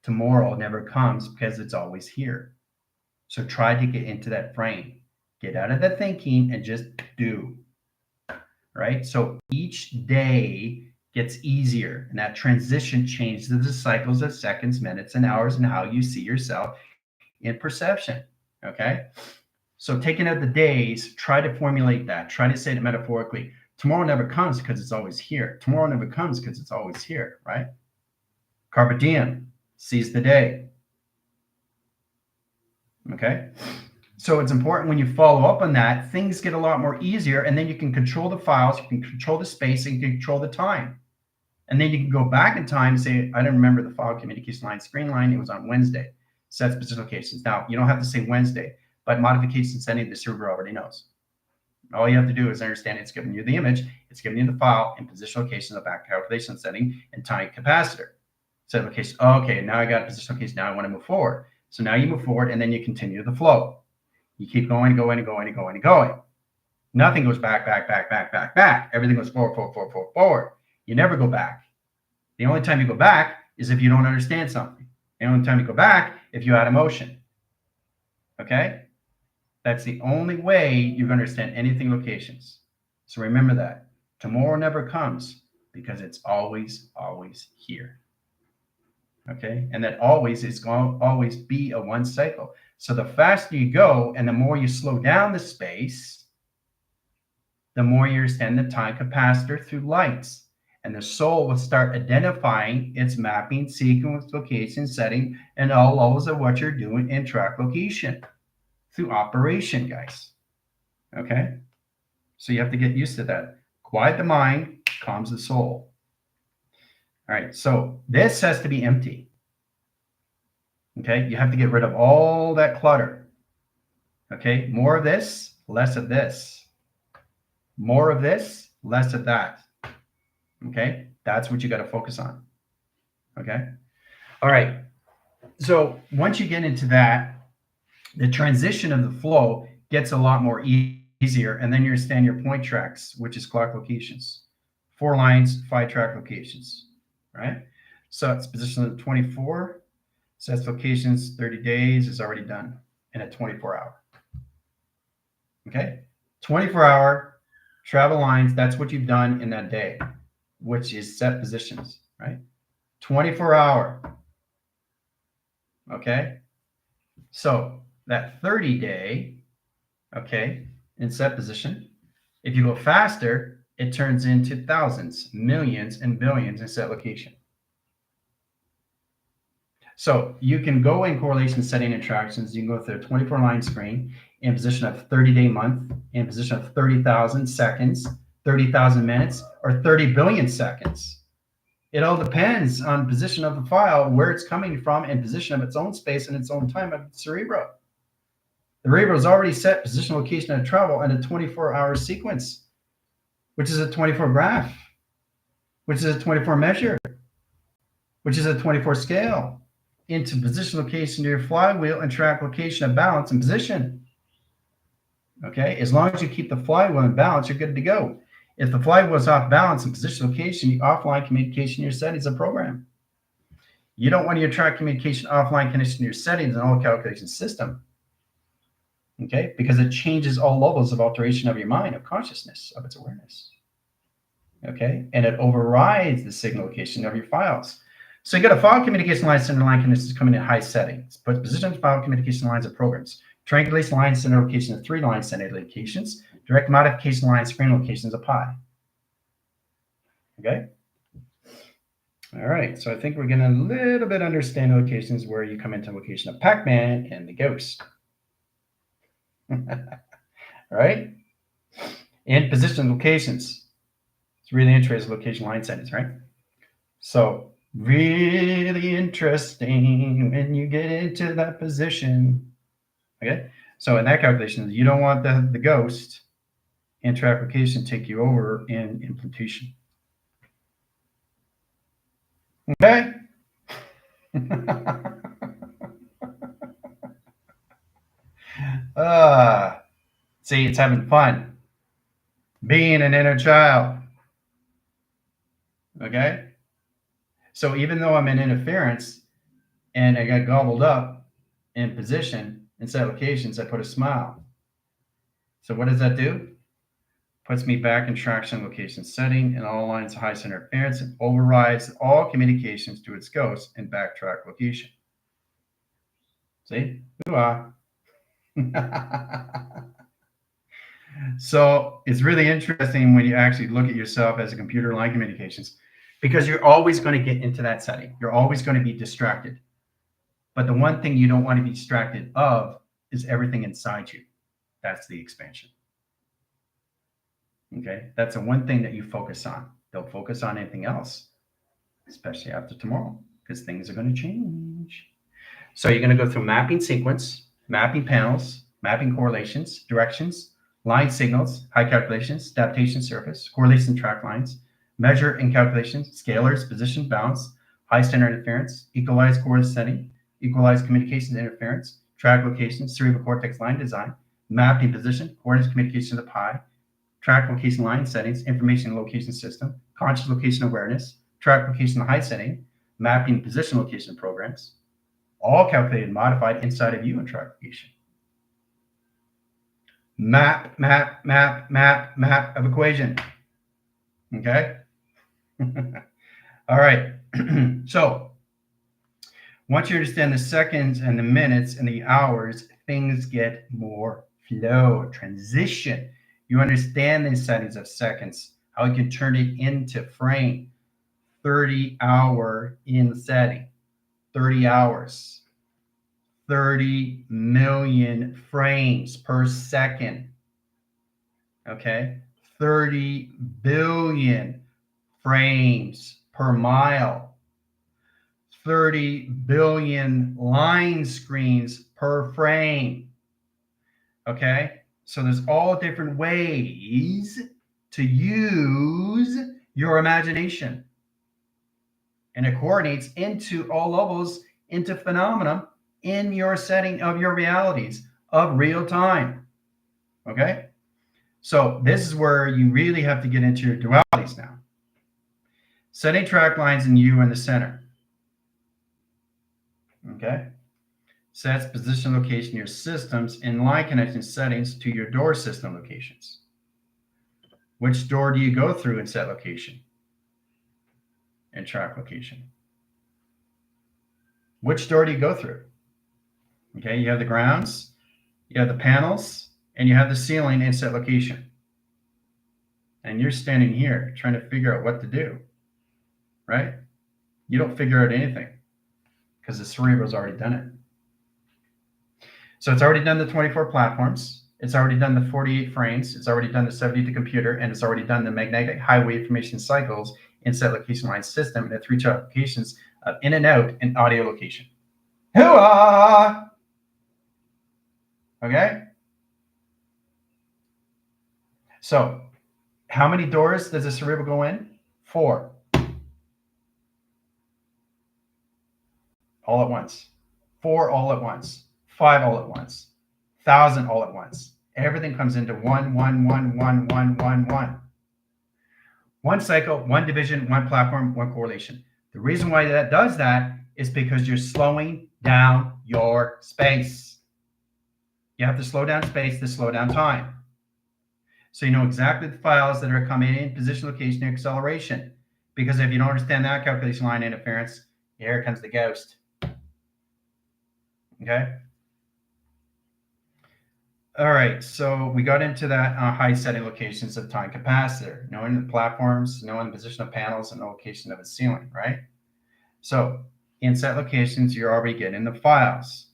tomorrow never comes because it's always here. So try to get into that frame. Get out of the thinking and just do. Right? So each day gets easier, and that transition changes the cycles of seconds, minutes, and hours, and how you see yourself in perception. Okay? So taking out the days, try to formulate that. Try to say it metaphorically. Tomorrow never comes because it's always here. Tomorrow never comes because it's always here, right? Carpe diem, seize the day. Okay? So it's important when you follow up on that, things get a lot more easier, and then you can control the files, you can control the space, and you can control the time. And then you can go back in time and say, I don't remember the file communication line, screen line, it was on Wednesday. Set specific locations. Now, you don't have to say Wednesday, but modification setting, the server already knows. All you have to do is understand it's giving you the image, it's giving you the file and position location, the back calculation setting, and time capacitor. Set location, okay, now I got a position location, now I want to move forward. So now you move forward and then you continue the flow. You keep going, going, and going, and going, and going. Nothing goes back, back, back, back, back, back. Everything goes forward, forward, forward, forward, forward. You never go back. The only time you go back is if you don't understand something. The only time you go back if you add emotion. Okay? That's the only way you're going to understand anything locations. So remember that. Tomorrow never comes because it's always, always here. Okay? And that always is going to always be a one cycle. So the faster you go and the more you slow down the space, the more you understand the time capacitor through lights. And the soul will start identifying its mapping, sequence, location, setting, and all levels of what you're doing in track location through operation, guys. Okay? So you have to get used to that. Quiet the mind, calms the soul. All right, so this has to be empty. Okay, you have to get rid of all that clutter. Okay, more of this, less of this. More of this, less of that. Okay, that's what you got to focus on. Okay, all right. So once you get into that, the transition of the flow gets a lot more easier, and then you understand your point tracks, which is clock locations. 4 lines, 5 track locations, right? So it's position of 24, sets locations, 30 days is already done in a 24-hour. Okay, 24-hour travel lines, that's what you've done in that day, which is set positions, right? 24-hour. Okay, so that 30-day, okay, in set position, if you go faster, it turns into thousands, millions, and billions in set location. So you can go in correlation setting attractions. You can go through a 24-line screen in position of 30-day month, in position of 30,000 seconds, 30,000 minutes, or 30 billion seconds. It all depends on position of the file, where it's coming from, and position of its own space and its own time of the cerebral. The cerebral is already set position, location, and travel in a 24-hour sequence, which is a 24 graph, which is a 24 measure, which is a 24 scale, into position, location to your flywheel, and track location of balance and position. Okay, as long as you keep the flywheel in balance, you're good to go. If the flywheel is off balance and position location, the offline communication in your settings a program. You don't want your track communication offline connection to your settings and all calculation system. Okay, because it changes all levels of alteration of your mind, of consciousness, of its awareness. Okay, and it overrides the signal location of your files. So you got a file communication line, center line connections coming in high settings, but position file communication lines of programs. Triangulation line center location of 3 line center locations. Direct modification line screen locations of pi. Okay. All right. So I think we're getting a little bit understand locations where you come into location of Pac-Man and the ghost. All right. And position locations. It's really interesting location line settings, right? So really interesting when you get into that position. Okay. So in that calculation, you don't want the ghost inter-application take you over in implementation. Okay. See, it's having fun being an inner child. Okay. So even though I'm in interference and I got gobbled up in position and set locations, I put a smile. So what does that do? Puts me back in traction location setting and all lines of high center interference and overrides all communications to its ghost and backtrack location. See? Ooh-ah. So it's really interesting when you actually look at yourself as a computer line communications, because you're always going to get into that setting. You're always going to be distracted. But the one thing you don't want to be distracted of is everything inside you. That's the expansion. Okay, that's the one thing that you focus on. Don't focus on anything else, especially after tomorrow, because things are going to change. So you're going to go through mapping sequence, mapping panels, mapping correlations, directions, line signals, high calculations, adaptation surface, correlation track lines, measure and calculations, scalars, position, balance, high center interference, equalized coordinate setting, equalized communications interference, track locations, cerebral cortex line design, mapping position, coordinates communication to pi, track location line settings, information location system, conscious location awareness, track location high setting, mapping position location programs, all calculated and modified inside of you in track location. Map of equation. Okay? All right. So once you understand the seconds and the minutes and the hours, things get more flow, transition. You understand the settings of seconds, how you can turn it into frame. 30-hour in setting, 30 hours, 30 million frames per second. Okay, 30 billion frames per mile, 30 billion line screens per frame. Okay, so there's all different ways to use your imagination. And it coordinates into all levels, into phenomena in your setting of your realities of real time. Okay? So this is where you really have to get into your dualities now. Setting track lines in you in the center. Okay? Sets position location your systems in line connection settings to your door system locations. Which door do you go through in set location? And track location. Which door do you go through? Okay, you have the grounds, you have the panels, and you have the ceiling in set location. And you're standing here trying to figure out what to do, right? You don't figure out anything because the cerebral's already done it. So it's already done the 24 platforms. It's already done the 48 frames. It's already done the 72 computer, and it's already done the magnetic highway information cycles in set location line system and the 3 applications of in and out and audio location. Hooah! Okay? So, how many doors does the cerebral go in? 4. All at once. 4 all at once. 5 all at once. 1,000 all at once. Everything comes into 1, 1, 1, 1, 1, 1, 1. One cycle, one division, one platform, one correlation. The reason why that does that is because you're slowing down your space. You have to slow down space to slow down time. So you know exactly the files that are coming in, position, location, and acceleration. Because if you don't understand that calculation line interference, here comes the ghost. Okay? All right, so we got into that high setting locations of time capacitor, knowing the platforms, knowing the position of panels, and the location of its ceiling, right? So in set locations, you're already getting the files.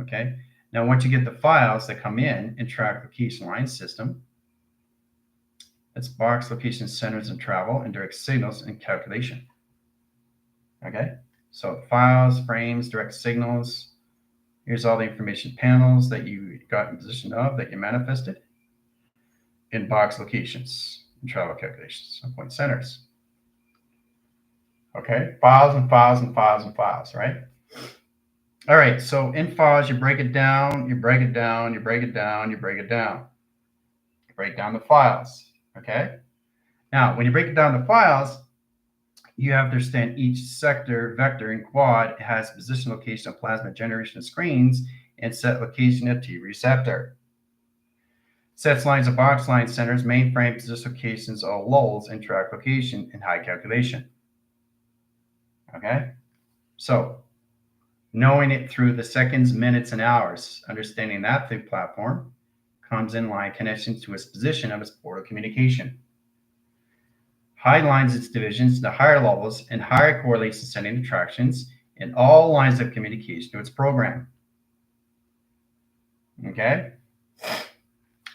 Okay? Now, once you get the files that come in track location line system, it's box, location, centers, and travel, and direct signals and calculation. Okay? So files, frames, direct signals. Here's all the information panels that you got in position of, that you manifested in box locations and travel calculations and point centers. Okay? Files and files and files and files, right? All right, so in files, you break it down, you break it down, you break it down, you break it down. You break down the files, okay? Now, when you break it down the files, you have to understand each sector, vector, and quad has position, location of plasma generation screens and set location of T receptor. Sets lines of box line centers, mainframe position locations, all lulls, and track location and high calculation. Okay? So, knowing it through the seconds, minutes, and hours, understanding that through platform comes in line connections to its position of its board of communication. High lines its divisions to higher levels and higher correlation setting attractions in all lines of communication to its program. Okay?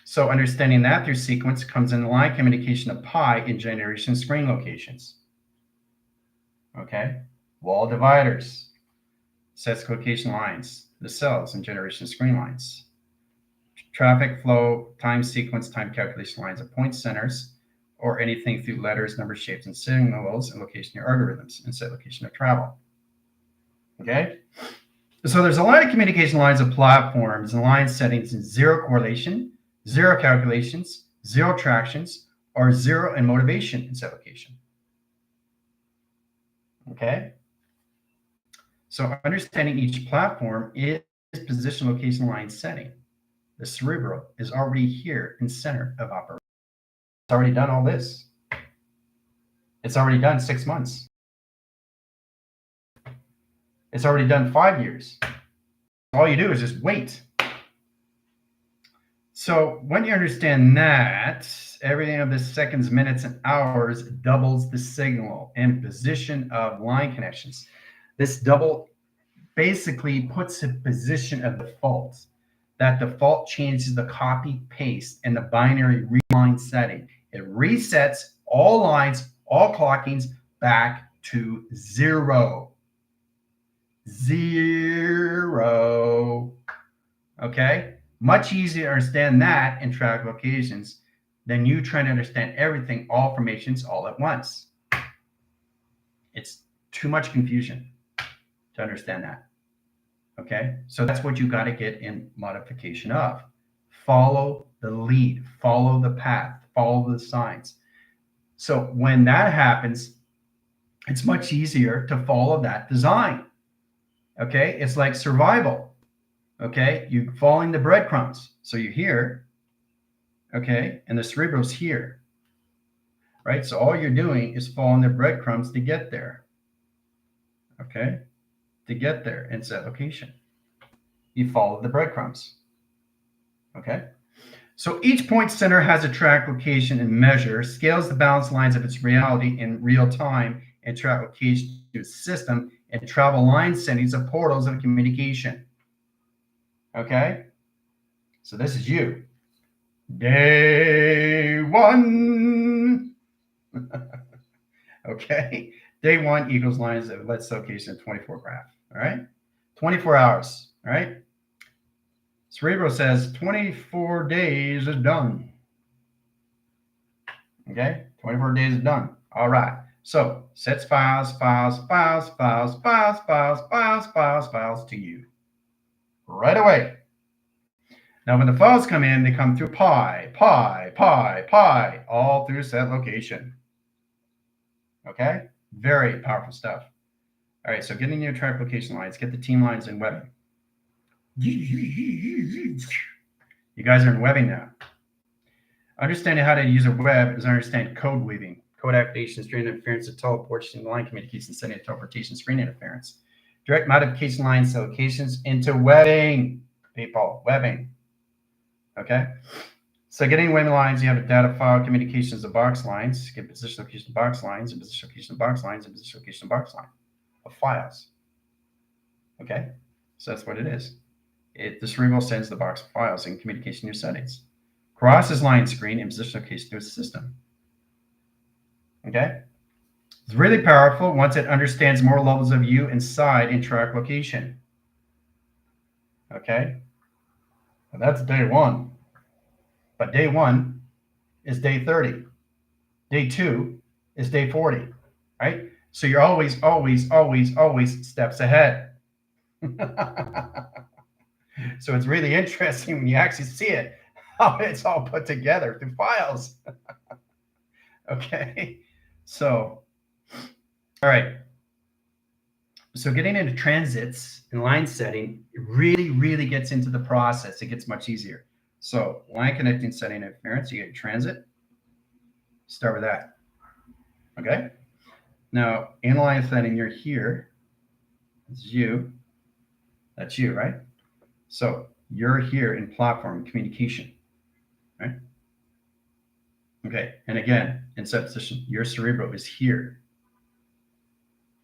So understanding that through sequence comes in line communication of pi in generation screen locations. Okay? Wall dividers, sets location lines, the cells and generation screen lines. Traffic flow, time sequence, time calculation lines of point centers, or anything through letters, numbers, shapes, and signals, and location of algorithms, and set location of travel. Okay? So there's a lot of communication lines of platforms and line settings in 0 correlation, 0 calculations, 0 tractions, or 0 and motivation in set location. Okay? So understanding each platform is position, location, line, setting. The cerebral is already here in center of operation. It's already done all this. It's already done 6 months. It's already done 5 years. All you do is just wait. So when you understand that, everything of the seconds, minutes, and hours doubles the signal and position of line connections. This double basically puts a position of default. That default changes the copy, paste, and the binary reline setting. It resets all lines, all clockings back to 0. 0. Okay? Much easier to understand that and track locations than you trying to understand everything, all formations, all at once. It's too much confusion to understand that. Okay? So that's what you got to get in modification of. Follow the lead, follow the path, follow the signs. So when that happens, it's much easier to follow that design. Okay? It's like survival. Okay, you're following the breadcrumbs. So you're here, okay, and the cerebral's here, right? So all you're doing is following the breadcrumbs to get there, okay, to get there in set location. You follow the breadcrumbs, okay? So each point center has a track location and measure, scales the balance lines of its reality in real time, and track location to its system, and travel line settings of portals of communication. Okay, so this is you. Day 1. Okay, day 1 equals lines of let's location 24 graph. All right, 24 hours. All right, cerebral says 24 days is done. Okay, 24 days is done. All right, so sets files to you right away. Now, when the files come in, they come through pi, all through set location. Okay? Very powerful stuff. All right, so getting your track location lines, get the team lines in webbing. You guys are in webbing now. Understanding how to use a web is understand code weaving, code activation, screen interference, and teleportation, line communication, sending teleportation, screen interference. Direct modification lines, locations into webbing, people, webbing. Okay, so getting webbing lines, you have a data file, communications of box lines, get position location of box lines, and position location of box lines, and position location of box line of files. Okay, so that's what it is. The cerebral sends the box of files in communication your settings. Crosses line screen and position location to its system. Okay, it's really powerful once it understands more levels of you inside in track location. Okay. And that's day 1. But day 1 is day 30. Day 2 is day 40, right? So you're always steps ahead. So it's really interesting when you actually see it, how it's all put together through files. Okay. So, all right. So getting into transits and line setting, it really gets into the process. It gets much easier. So line connecting setting interference, you get your transit. Start with that. Okay. Now in line setting, you're here. That's you. That's you, right? So you're here in platform communication, right? Okay. And again, in set position, your cerebral is here.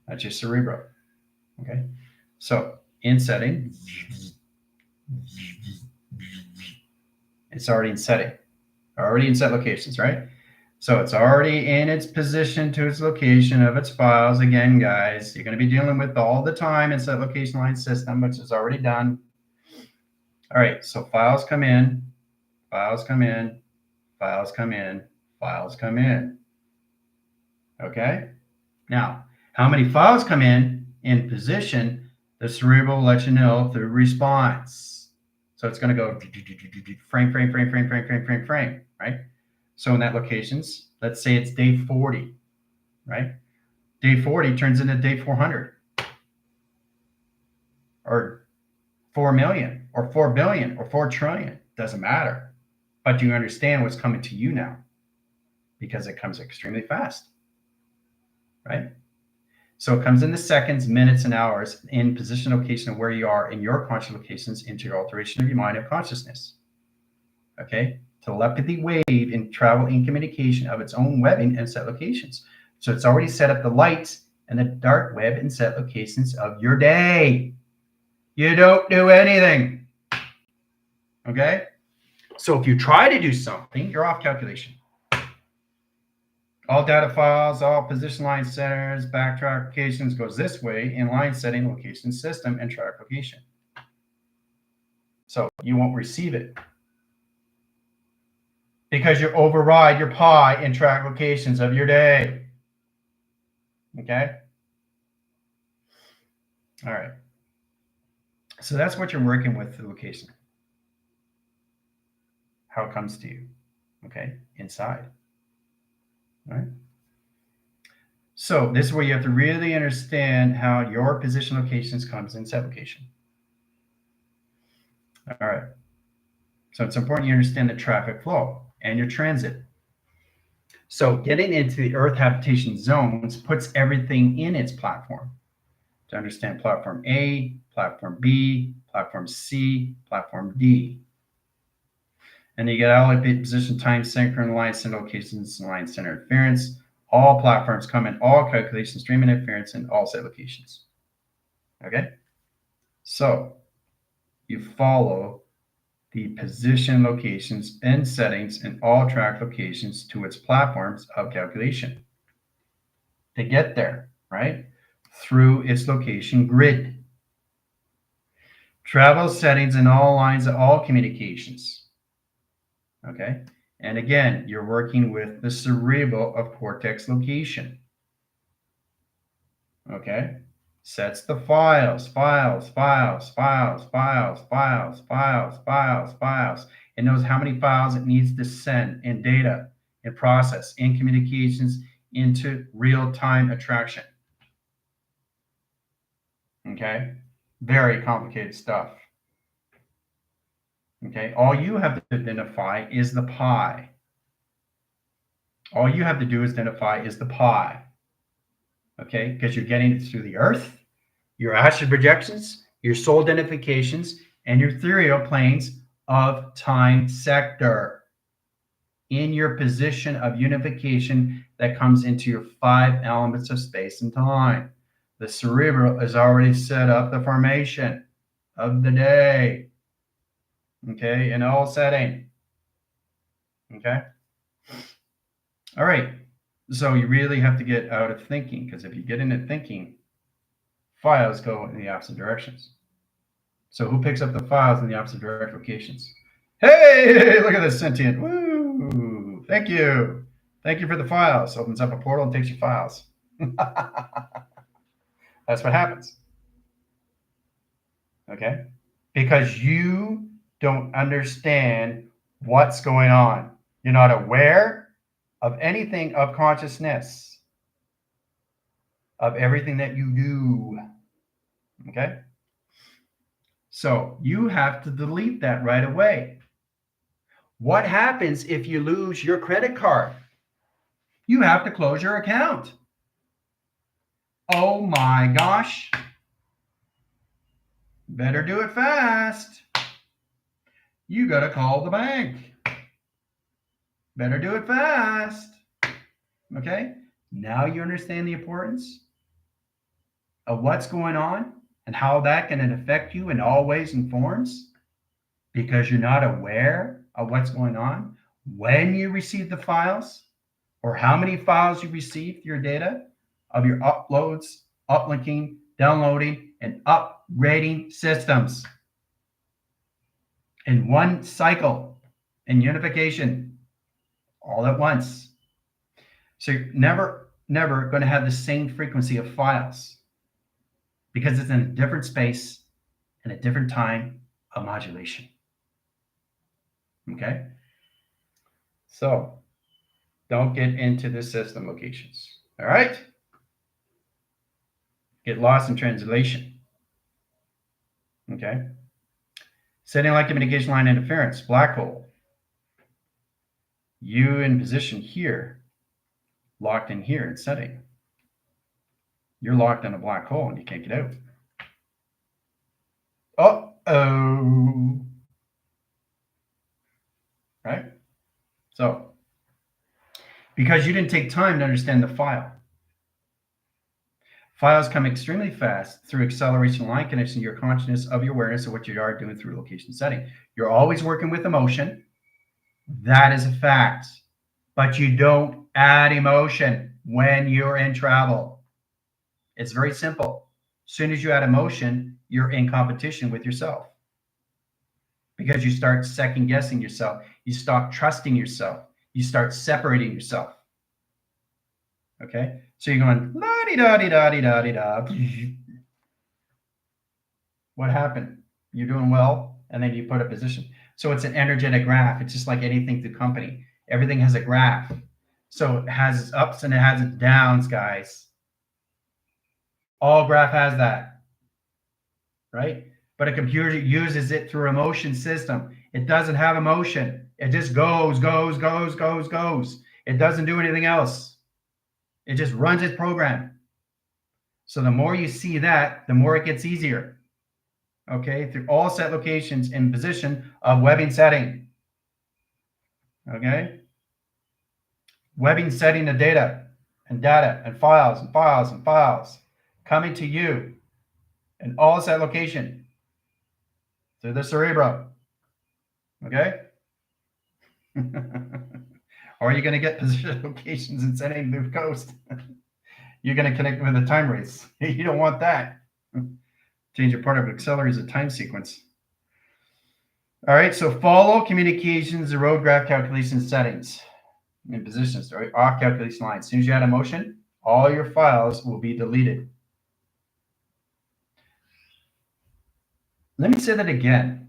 That's your cerebral. Okay. So in setting, it's already in setting, already in set locations, right? So it's already in its position to its location of its files. Again, guys, you're going to be dealing with all the time in set location line system, which is already done. All right, so files come in, files come in, files come in, files come in. Okay. Now, how many files come in position, the cerebral will let you know through response. So it's going to go frame, right? So in that locations, let's say it's day 40, right? Day 40 turns into day 400. or 4 million or 4 billion or 4 trillion. Doesn't matter. But you understand what's coming to you now because it comes extremely fast, right? So it comes in the seconds, minutes, and hours in position, location, and where you are in your conscious locations into your alteration of your mind of consciousness. Okay? Telepathy wave in travel in communication of its own webbing and set locations. So it's already set up the lights and the dark web and set locations of your day. You don't do anything. Okay? So if you try to do something, you're off calculation. All data files, all position line centers, backtrack locations goes this way in line setting, location system, and track location. So you won't receive it because you override your pi and track locations of your day. Okay? All right. So that's what you're working with, the location. How it comes to you. Okay? Inside. All right? So this is where you have to really understand how your position locations comes in set location. All right. So it's important you understand the traffic flow and your transit. So getting into the Earth habitation zones puts everything in its platform. To understand platform A, platform B, platform C, platform D. And you get allocated position, time, synchron, line center locations, and line center interference. All platforms come in all calculations, stream interference, and all set locations. Okay? So you follow the position locations and settings in all track locations to its platforms of calculation. To get there, right? Through its location grid. Travel settings in all lines of all communications. Okay? And again, you're working with the cerebral of cortex location. Okay? Sets the files. It knows how many files it needs to send in data, in process, in communications, into real-time attraction. Okay? Very complicated stuff. Okay? All you have to identify is the pi. All you have to do is identify is the pi. Okay? Because you're getting it through the Earth, your astral projections, your soul identifications, and your ethereal planes of time sector in your position of unification that comes into your 5 elements of space and time. The cerebral has already set up the formation of the day. Okay, in all setting. Okay. All right. So you really have to get out of thinking, because if you get into thinking, files go in the opposite directions. So who picks up the files in the opposite direct locations? Hey, look at this sentient. Woo! Thank you. Thank you for the files. Opens up a portal and takes your files. That's what happens. Okay? Because you don't understand what's going on. You're not aware of anything of consciousness, of everything that you do. Okay? So you have to delete that right away. What happens if you lose your credit card? You have to close your account. Oh my gosh. Better do it fast. You got to call the bank. Better do it fast. Okay? Now you understand the importance of what's going on and how that can affect you in all ways and forms because you're not aware of what's going on when you receive the files or how many files you received your data of your uploads, uplinking, downloading, and upgrading systems in one cycle in unification all at once. So you're never going to have the same frequency of files because it's in a different space and a different time of modulation. Okay? So don't get into the system locations. All right? Get lost in translation. Okay. Setting light communication line interference, black hole. You in position here, locked in here in setting. You're locked in a black hole and you can't get out. Uh-oh. Right? So, because you didn't take time to understand the file. Files come extremely fast through acceleration line connection, your consciousness of your awareness of what you are doing through location setting. You're always working with emotion. That is a fact. But you don't add emotion when you're in travel. It's very simple. As soon as you add emotion, you're in competition with yourself. Because you start second guessing yourself. You stop trusting yourself. You start separating yourself. Okay? So you're going, la-di-da-di-da-di-da-di-da. What happened? You're doing well, and then you put a position. So it's an energetic graph. It's just like anything through company. Everything has a graph. So it has its ups and it has its downs, guys. All graph has that, right? But a computer uses it through emotion system. It doesn't have emotion. It just goes. It doesn't do anything else. It just runs its program. So the more you see that, the more it gets easier. Okay, through all set locations in position of webbing setting. Okay, webbing setting the data and files coming to you in all set location through the cerebral. Okay. Or you're going to get position locations and setting through coast. You're going to connect with a time race. You don't want that. Change your part of accelerates a time sequence. All right, so follow communications, the road graph calculation settings and positions, right? Off calculation line. As soon as you add a motion, all your files will be deleted. Let me say that again.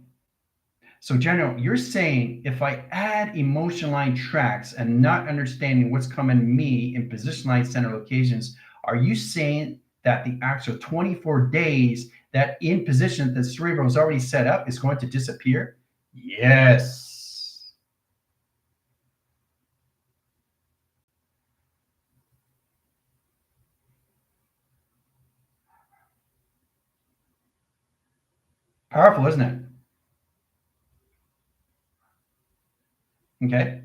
So, General, you're saying if I add emotion line tracks and not understanding what's coming to me in position line center locations, are you saying that the actual 24 days that in position that the cerebral is already set up is going to disappear? Yes. Powerful, isn't it? Okay.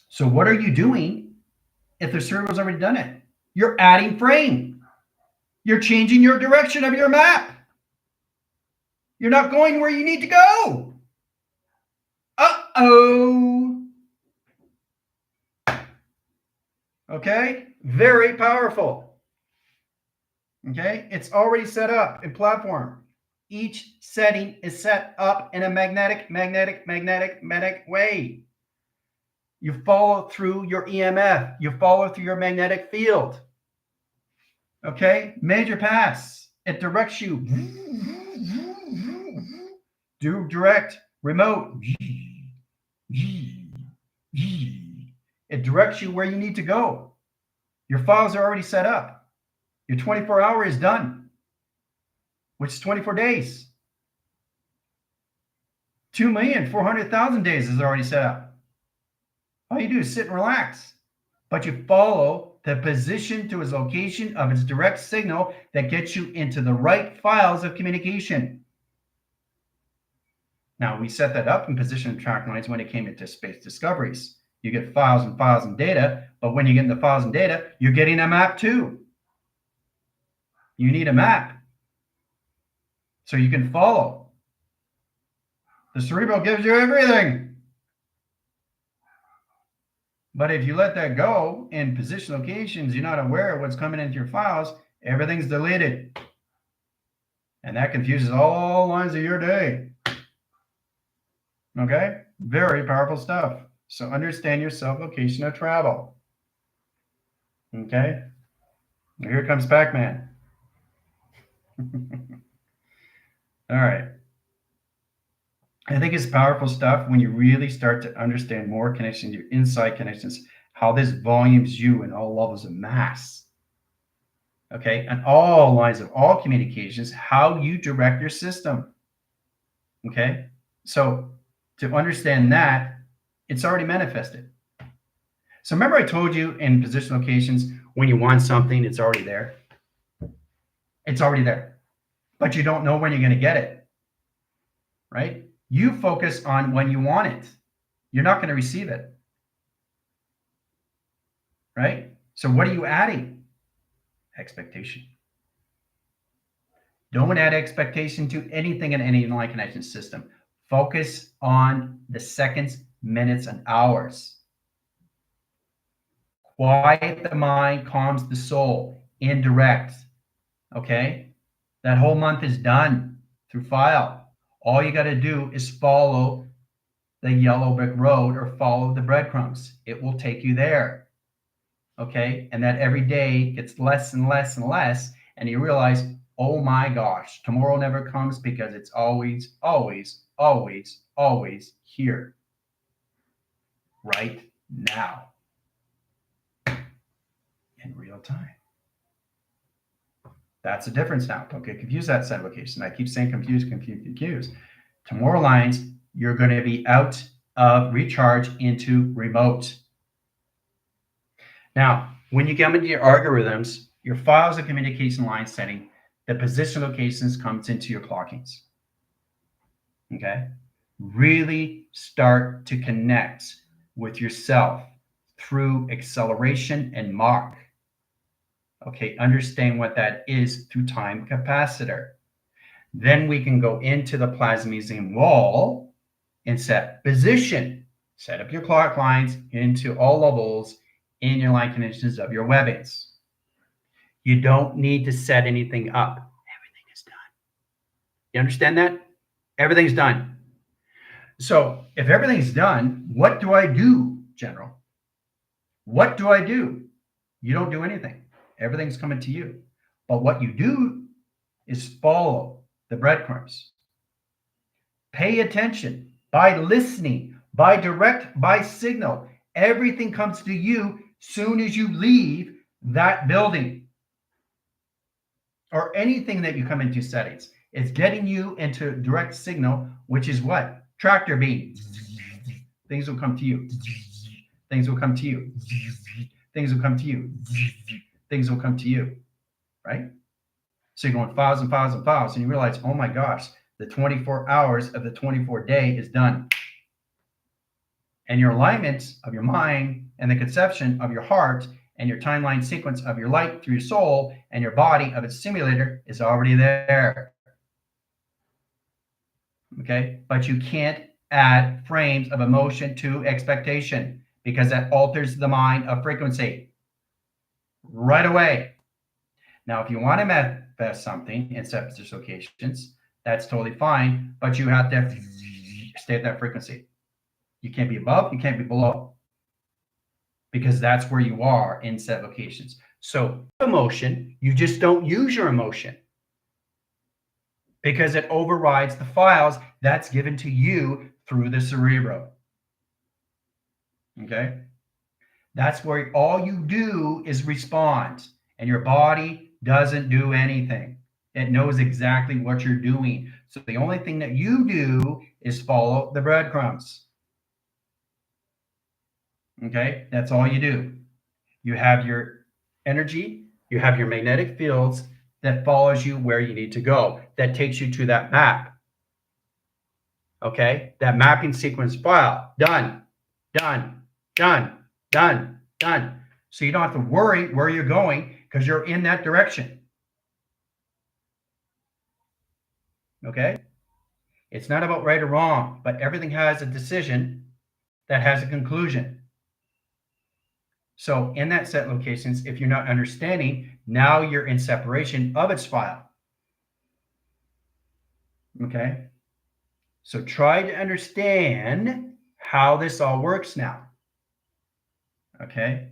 So what are you doing if the cerebral's already done it? You're adding frame. You're changing your direction of your map. You're not going where you need to go. Uh-oh. Okay, very powerful. Okay, it's already set up in platform. Each setting is set up in a magnetic way. You follow through your EMF. You follow through your magnetic field. Okay, major pass. It directs you. Do direct, remote. It directs you where you need to go. Your files are already set up. Your 24-hour is done, which is 24 days. 2,400,000 days is already set up. All you do is sit and relax. But you follow the position to its location of its direct signal that gets you into the right files of communication. Now, we set that up in position track lines when it came into space discoveries. You get files and data, but when you get the files and data, you're getting a map too. You need a map so you can follow. The cerebral gives you everything. But if you let that go in position locations, you're not aware of what's coming into your files, everything's deleted. And that confuses all lines of your day. Okay? Very powerful stuff. So understand your self-location of travel. Okay? Here comes Pac-Man. All right. I think it's powerful stuff when you really start to understand more connections, your inside connections, how this volumes you in all levels of mass. okay, on all lines of all communications, how you direct your system, okay? So to understand that, it's already manifested. So remember I told you in position locations, when you want something, it's already there. It's already there, but you don't know when you're going to get it, right? You focus on when you want it. You're not going to receive it, right? So what are you adding? Expectation. Don't add expectation to anything in any line connection system. Focus on the seconds, minutes, and hours. Quiet the mind, calms the soul. Indirect. Okay? That whole month is done through file. All you got to do is follow the yellow brick road or follow the breadcrumbs. It will take you there. Okay? And that every day gets less and less and less. And you realize, oh my gosh, tomorrow never comes because it's always, always, always, always here. Right now. In real time. That's the difference now. Don't get confused that side location. I keep saying confused, confused, confused. Tomorrow lines, you're going to be out of recharge into remote. Now, when you come into your algorithms, your files of communication line setting, the position locations comes into your clockings. Okay? Really start to connect with yourself through acceleration and Mach. Okay, understand what that is through time capacitor. Then we can go into the plasmesium wall and set position. Set up your clock lines into all levels in your line connections of your webbings. You don't need to set anything up. Everything is done. You understand that? Everything's done. So if everything's done, what do I do, General? What do I do? You don't do anything. Everything's coming to you. But what you do is follow the breadcrumbs. Pay attention by listening, by direct, by signal. Everything comes to you soon as you leave that building or anything that you come into settings. It's getting you into direct signal, which is what? Tractor beam. Things will come to you. Things will come to you. Things will come to you. Things will come to you, right? So you're going files and files and files, and you realize, oh my gosh, the 24 hours of the 24 day is done. And your alignment of your mind and the conception of your heart and your timeline sequence of your light through your soul and your body of its simulator is already there. Okay, but you can't add frames of emotion to expectation because that alters the mind of frequency right away. Now, if you want to manifest something in set position locations, that's totally fine, but you have to stay at that frequency. You can't be above, you can't be below, because that's where you are in set locations. So emotion, you just don't use your emotion because it overrides the files that's given to you through the cerebral. Okay? That's where all you do is respond, and your body doesn't do anything. It knows exactly what you're doing. So the only thing that you do is follow the breadcrumbs. Okay? That's all you do. You have your energy, you have your magnetic fields that follows you where you need to go, that takes you to that map. Okay? That mapping sequence file. Done, done, done, done, done. So you don't have to worry where you're going because you're in that direction. Okay? It's not about right or wrong, but everything has a decision that has a conclusion. So in that set locations, if you're not understanding, now you're in separation of its file. Okay? So try to understand how this all works now. Okay?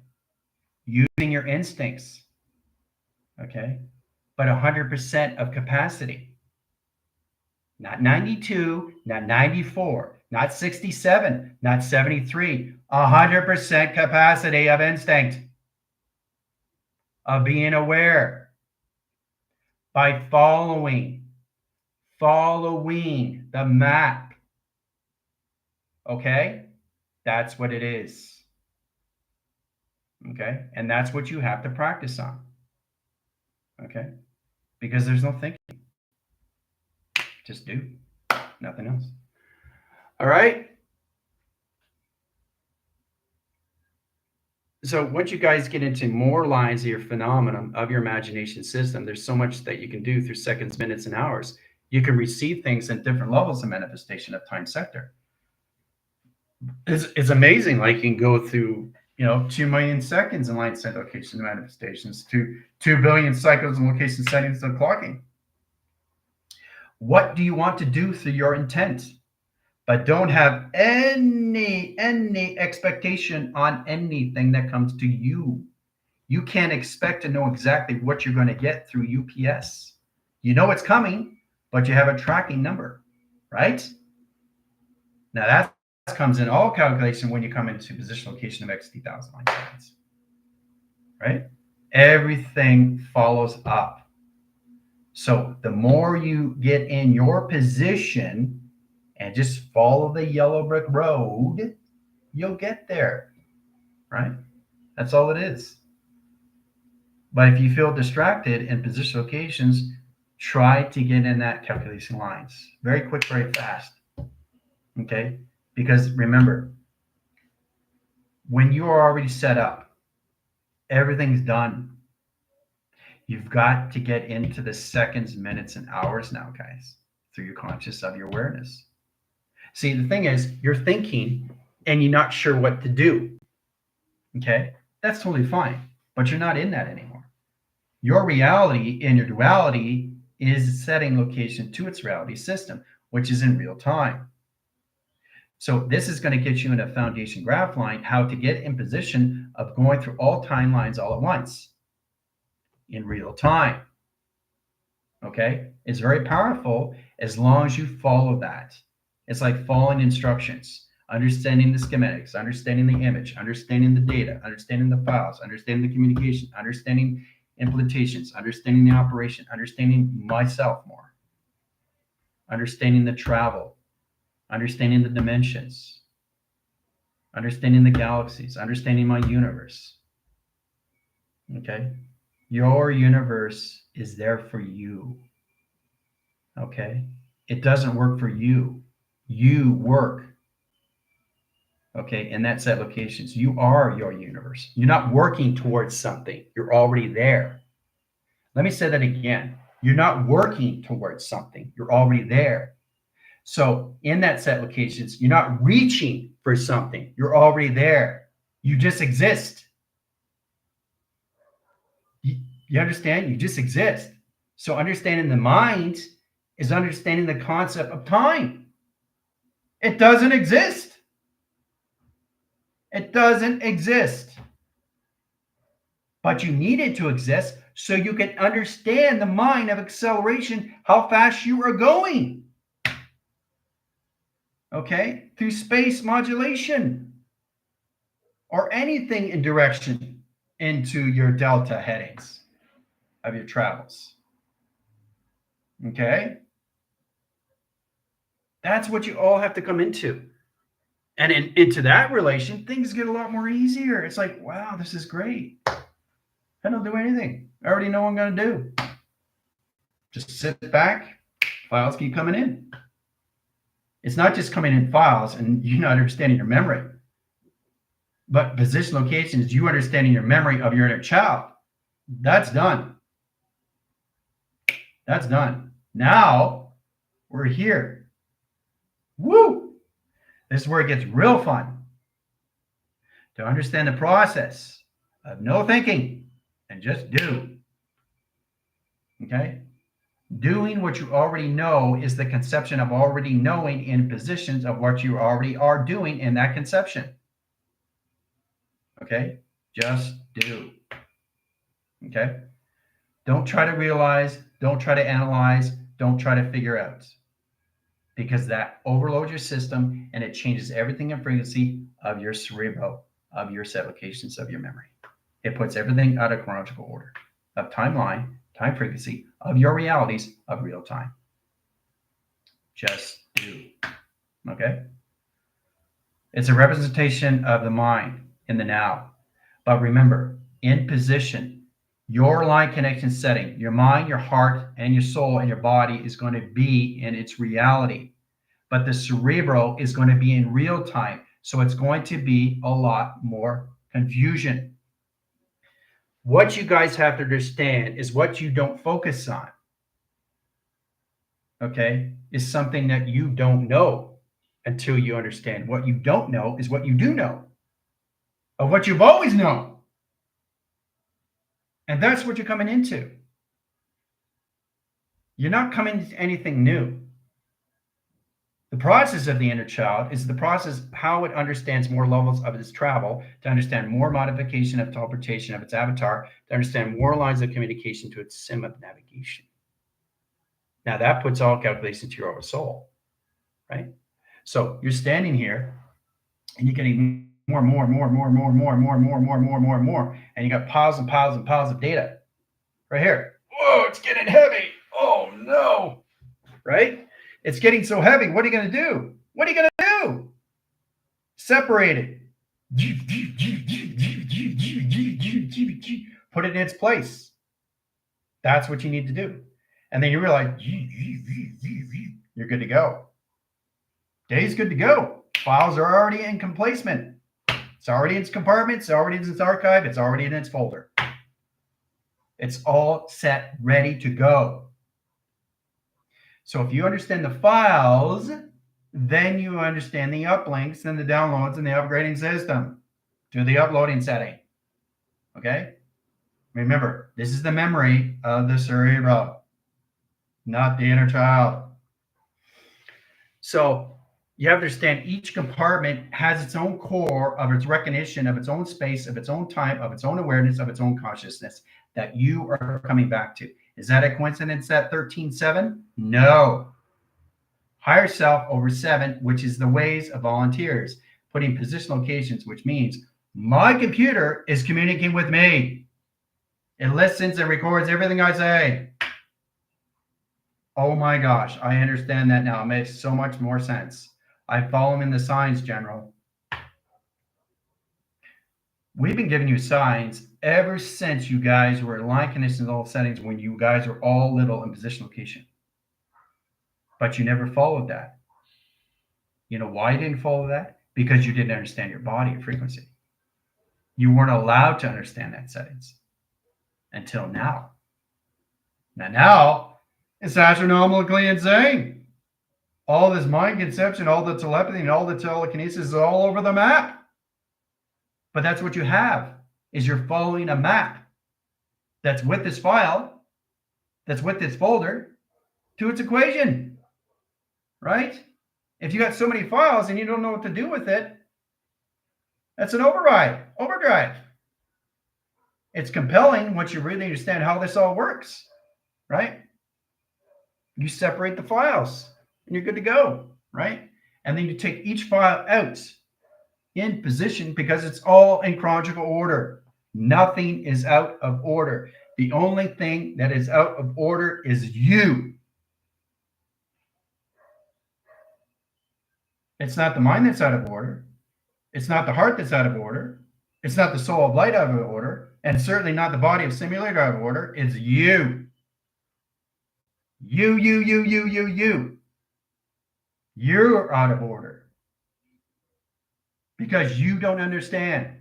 Using your instincts. Okay? But 100% of capacity. Not 92, not 94, not 67, not 73. 100% capacity of instinct. Of being aware. by following the map. Okay? That's what it is. Okay? And that's what you have to practice on. Okay? Because there's no thinking. Just do. Nothing else. All right? So once you guys get into more lines of your phenomenon of your imagination system, there's so much that you can do through seconds, minutes, and hours. You can receive things at different levels of manifestation of time sector. It's amazing. Like you can go through, 2 million seconds in line set location manifestations to 2 billion cycles and location settings of clocking. What do you want to do through your intent? But don't have any expectation on anything that comes to you. You can't expect to know exactly what you're going to get through UPS. You know it's coming, but you have a tracking number, right? Now that comes in all calculation when you come into position location of XT,000 line seconds, right? Everything follows up. So the more you get in your position and just follow the yellow brick road, you'll get there, right? That's all it is. But if you feel distracted in position locations, try to get in that calculation lines. Very quick, very fast. Okay? Because remember, when you are already set up, everything's done. You've got to get into the seconds, minutes, and hours now, guys, through your conscious of your awareness. See, the thing is, you're thinking and you're not sure what to do. Okay? That's totally fine. But you're not in that anymore. Your reality and your duality is setting location to its reality system, which is in real time. So this is going to get you in a foundation graph line, how to get in position of going through all timelines all at once in real time. Okay? It's very powerful as long as you follow that. It's like following instructions, understanding the schematics, understanding the image, understanding the data, understanding the files, understanding the communication, understanding implementations, understanding the operation, understanding myself more, understanding the travel, understanding the dimensions, understanding the galaxies, understanding my universe. Okay? Your universe is there for you. Okay? It doesn't work for you. You work. Okay? And that's at locations. You are your universe. You're not working towards something. You're already there. Let me say that again. You're not working towards something. You're already there. So in that set locations, you're not reaching for something. You're already there. You just exist. You understand? You just exist. So understanding the mind is understanding the concept of time. It doesn't exist. It doesn't exist. But you need it to exist so you can understand the mind of acceleration, how fast you are going. Okay? Through space modulation or anything in direction into your delta headings of your travels. Okay? That's what you all have to come into. And into that relation, things get a lot more easier. It's like, wow, this is great. I don't do anything. I already know what I'm going to do. Just sit back. Files keep coming in. It's not just coming in files and you not understanding your memory, but position locations, you understanding your memory of your inner child. That's done. That's done. Now we're here. Woo! This is where it gets real fun. To understand the process of no thinking and just do. Okay? Doing what you already know is the conception of already knowing in positions of what you already are doing in that conception. Okay? Just do. Okay? Don't try to realize, don't try to analyze, don't try to figure out. Because that overloads your system and it changes everything in frequency of your cerebral, of your set locations of your memory. It puts everything out of chronological order, of timeline, time frequency of your realities of real time. Just do. Okay? It's a representation of the mind in the now. But remember, in position, your line connection setting, your mind, your heart, and your soul and your body is going to be in its reality. But the cerebral is going to be in real time. So it's going to be a lot more confusion. What you guys have to understand is what you don't focus on, okay, is something that you don't know until you understand. What you don't know is what you do know, of what you've always known. And that's what you're coming into. You're not coming into anything new. The process of the inner child is the process how it understands more levels of its travel, to understand more modification of teleportation of its avatar, to understand more lines of communication to its sim of navigation. Now that puts all calculations to your oversoul, right? So you're standing here and you're getting more, and you got piles and piles and piles of data right here. Whoa, it's getting heavy. Oh no, right? It's getting so heavy. What are you going to do? What are you going to do? Separate it. Put it in its place. That's what you need to do. And then you realize you're good to go. Day's good to go. Files are already in placement. It's already in its compartment. It's already in its archive. It's already in its folder. It's all set, ready to go. So if you understand the files, then you understand the uplinks and the downloads and the upgrading system to the uploading setting. Okay? Remember, this is the memory of the cerebral, not the inner child. So you have to understand each compartment has its own core of its recognition, of its own space, of its own time, of its own awareness, of its own consciousness that you are coming back to. Is that a coincidence at 13.7? No. Higher self over 7, which is the ways of volunteers, putting position locations, which means my computer is communicating with me. It listens and records everything I say. Oh my gosh, I understand that now. It makes so much more sense. I follow him in the signs, General. We've been giving you signs ever since you guys were in line conditions, all settings, when you guys were all little in position location. But you never followed that. You know why you didn't follow that? Because you didn't understand your body and frequency. You weren't allowed to understand that settings until now. Now it's astronomically insane. All this mind conception, all the telepathy, and all the telekinesis is all over the map. But that's what you have, is you're following a map that's with this file, that's with this folder, to its equation, right? If you got so many files and you don't know what to do with it, that's an overdrive. It's compelling once you really understand how this all works, right? You separate the files and you're good to go, right? And then you take each file out in position because it's all in chronological order. Nothing is out of order. The only thing that is out of order is you. It's not the mind that's out of order. It's not the heart that's out of order. It's not the soul of light out of order. And certainly not the body of simulator out of order. It's you. You. You're out of order. Because you don't understand.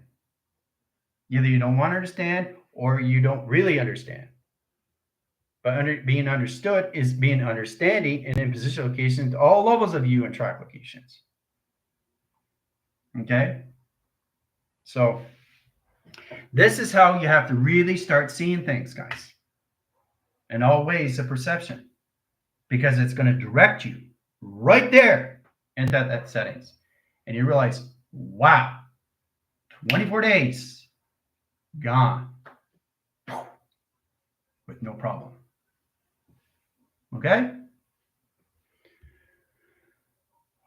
Either you don't want to understand or you don't really understand. But being understood is being understanding and in position locations, all levels of you and track locations. Okay? So this is how you have to really start seeing things, guys. In all ways of perception. Because it's going to direct you right there into that settings. And you realize, wow, 24 days gone with no problem. Okay?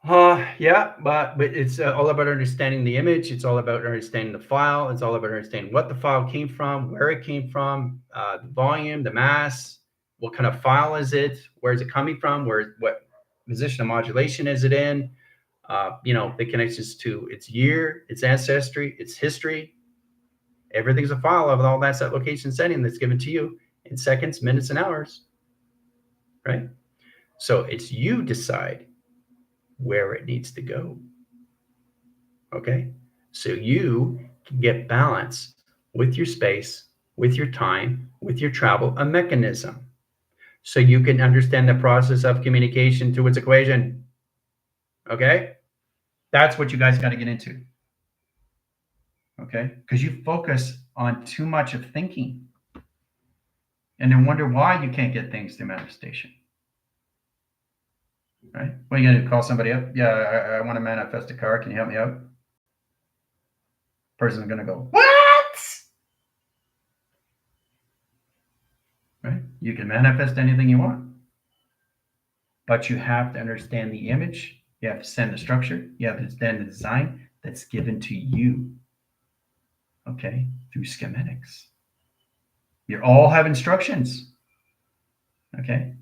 Yeah, but it's all about understanding the image. It's all about understanding the file. It's all about understanding what the file came from, where it came from, the volume, the mass, what kind of file is it, where is it coming from, what position of modulation is it in, the connections to its year, its ancestry, its history. Everything's a file of all that set location setting that's given to you in seconds, minutes, and hours, right? So it's you decide where it needs to go. Okay, so you can get balance with your space, with your time, with your travel, a mechanism, so you can understand the process of communication to its equation. Okay, that's what you guys got to get into. Okay, because you focus on too much of thinking and then wonder why you can't get things through manifestation. Right? What are you gonna do? Call somebody up? Yeah, I want to manifest a car. Can you help me out? Person's gonna go, what? Right? You can manifest anything you want, but you have to understand the image. You have to understand the structure. You have to understand the design that's given to you. Okay, through schematics. You all have instructions. Okay,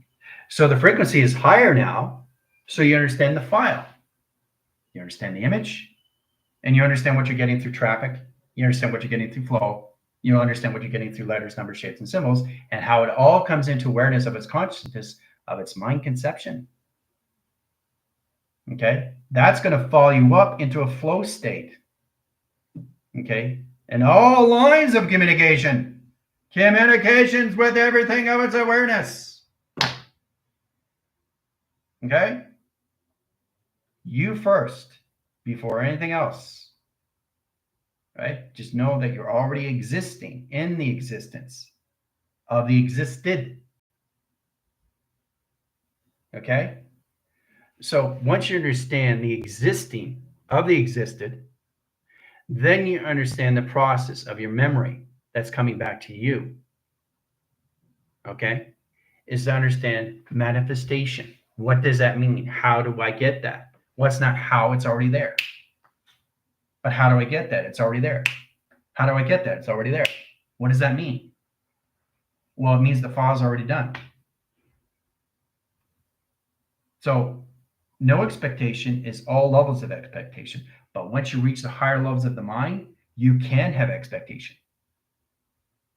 so the frequency is higher now, so you understand the file. You understand the image, and you understand what you're getting through traffic. You understand what you're getting through flow. You understand what you're getting through letters, numbers, shapes, and symbols, and how it all comes into awareness of its consciousness, of its mind conception. Okay, that's going to follow you up into a flow state. Okay, and all lines of communications with everything of its awareness. Okay, you first before anything else. Right? Just know that you're already existing in the existence of the existed. Okay? So once you understand the existing of the existed, then you understand the process of your memory that's coming back to you. Okay? Is to understand manifestation. What does that mean? How do I get that? What's not how, it's already there. But how do I get that? It's already there. How do I get that? It's already there. What does that mean? Well, it means the file's already done. So no expectation is all levels of expectation. But once you reach the higher levels of the mind, you can have expectation.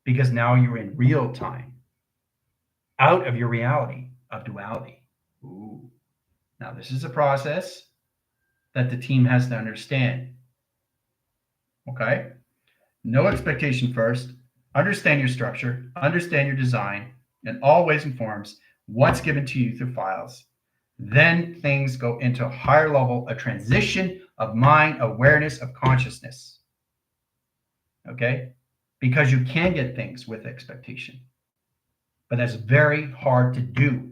Because now you're in real time, out of your reality of duality. Ooh. Now, this is a process that the team has to understand. Okay? No expectation first. Understand your structure, understand your design in all ways and forms, what's given to you through files. Then things go into a higher level, a transition of mind, awareness, of consciousness. Okay? Because you can get things with expectation. But that's very hard to do.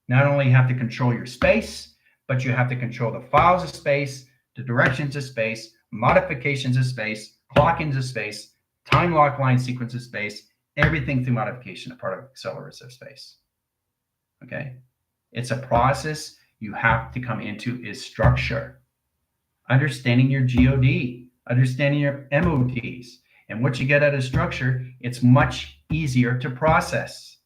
Not only have to control your space, but you have to control the files of space, the directions of space, modifications of space, clockings of space, time lock line sequence of space, everything through modification, a part of accelerators of space. Okay? It's a process you have to come into is structure. Understanding your GOD, understanding your MODs, and what you get out of structure, it's much easier to process.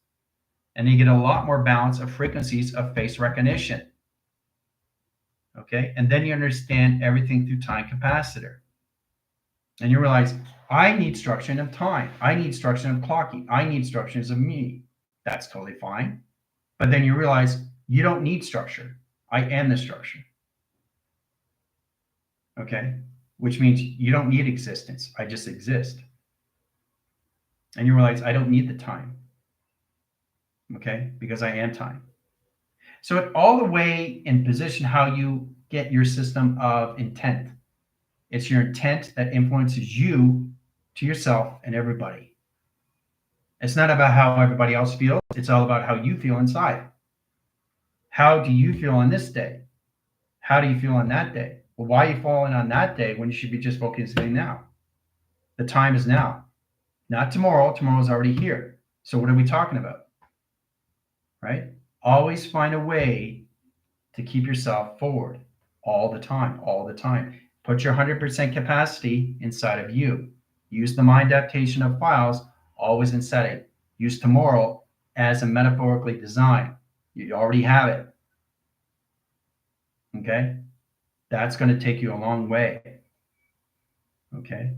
And you get a lot more balance of frequencies of face recognition. Okay? And then you understand everything through time capacitor. And you realize, I need structure of time. I need structure of clocking. I need structures of me. That's totally fine. But then you realize you don't need structure. I am the structure. Okay? Which means you don't need existence. I just exist. And you realize I don't need the time. Okay? Because I am time. So it all the way in position how you get your system of intent. It's your intent that influences you to yourself and everybody. It's not about how everybody else feels. It's all about how you feel inside. How do you feel on this day? How do you feel on that day? Well, why are you falling on that day when you should be just focusing now? The time is now, not tomorrow. Tomorrow's already here. So what are we talking about? Right? Always find a way to keep yourself forward. all the time, all the time. Put your 100% capacity inside of you. Use the mind adaptation of files, always in setting. Use tomorrow as a metaphorically design. You already have it. Okay? That's going to take you a long way. Okay?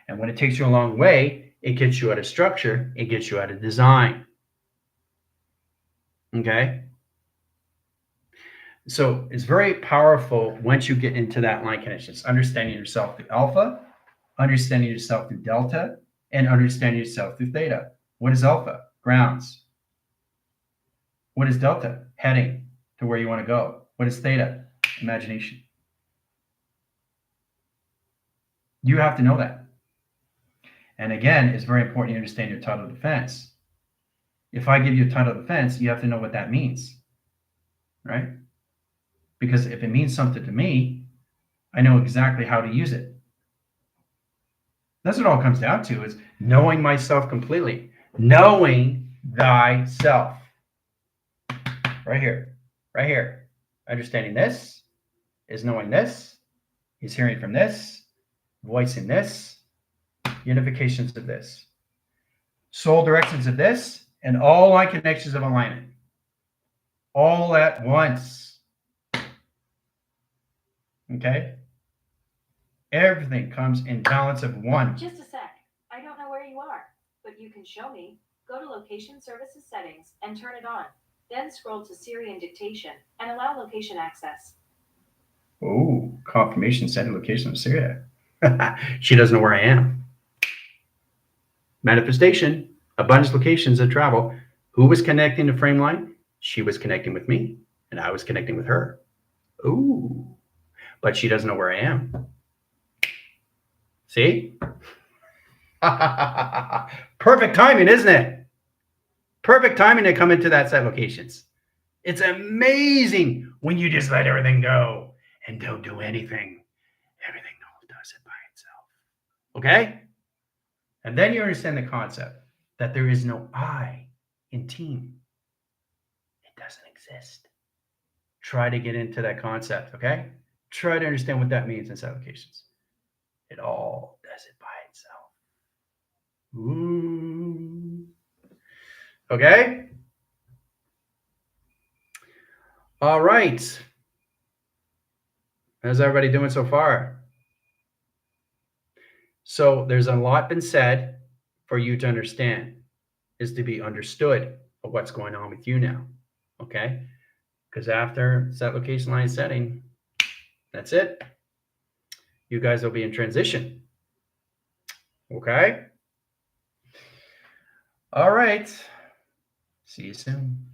And when it takes you a long way, it gets you out of structure, it gets you out of design. Okay? So it's very powerful once you get into that line connection. It's understanding yourself through alpha, understanding yourself through delta, and understanding yourself through theta. What is alpha? Grounds. What is delta? Heading to where you want to go. What is theta? Imagination. You have to know that. And again, it's very important you understand your title of defense. If I give you a title of defense, you have to know what that means, right? Because if it means something to me, I know exactly how to use it. That's what it all comes down to, is knowing myself completely. Knowing thyself. Right here. Right here. Understanding this is knowing this, is hearing from this, voicing this, unifications of this, soul directions of this, and all my connections of alignment. All at once. Okay? Everything comes in balance of one. Just a sec. I don't know where you are, but you can show me. Go to Location Services Settings and turn it on. Then scroll to Siri and Dictation and allow location access. Oh, confirmation sending location of Syria. She doesn't know where I am. Manifestation, abundance locations of travel. Who was connecting the frame line? She was connecting with me, and I was connecting with her. Ooh, but she doesn't know where I am. See? Perfect timing, isn't it? Perfect timing to come into that set locations. It's amazing when you just let everything go and don't do anything. Everything all does it by itself. Okay? And then you understand the concept that there is no I in team. It doesn't exist. Try to get into that concept, okay? Try to understand what that means in set locations. It all does it by itself. Ooh. Okay? All right. How's everybody doing so far? So there's a lot been said for you to understand, is to be understood of what's going on with you now. Okay? Because after set location line setting, that's it. You guys will be in transition. Okay? All right. See you soon.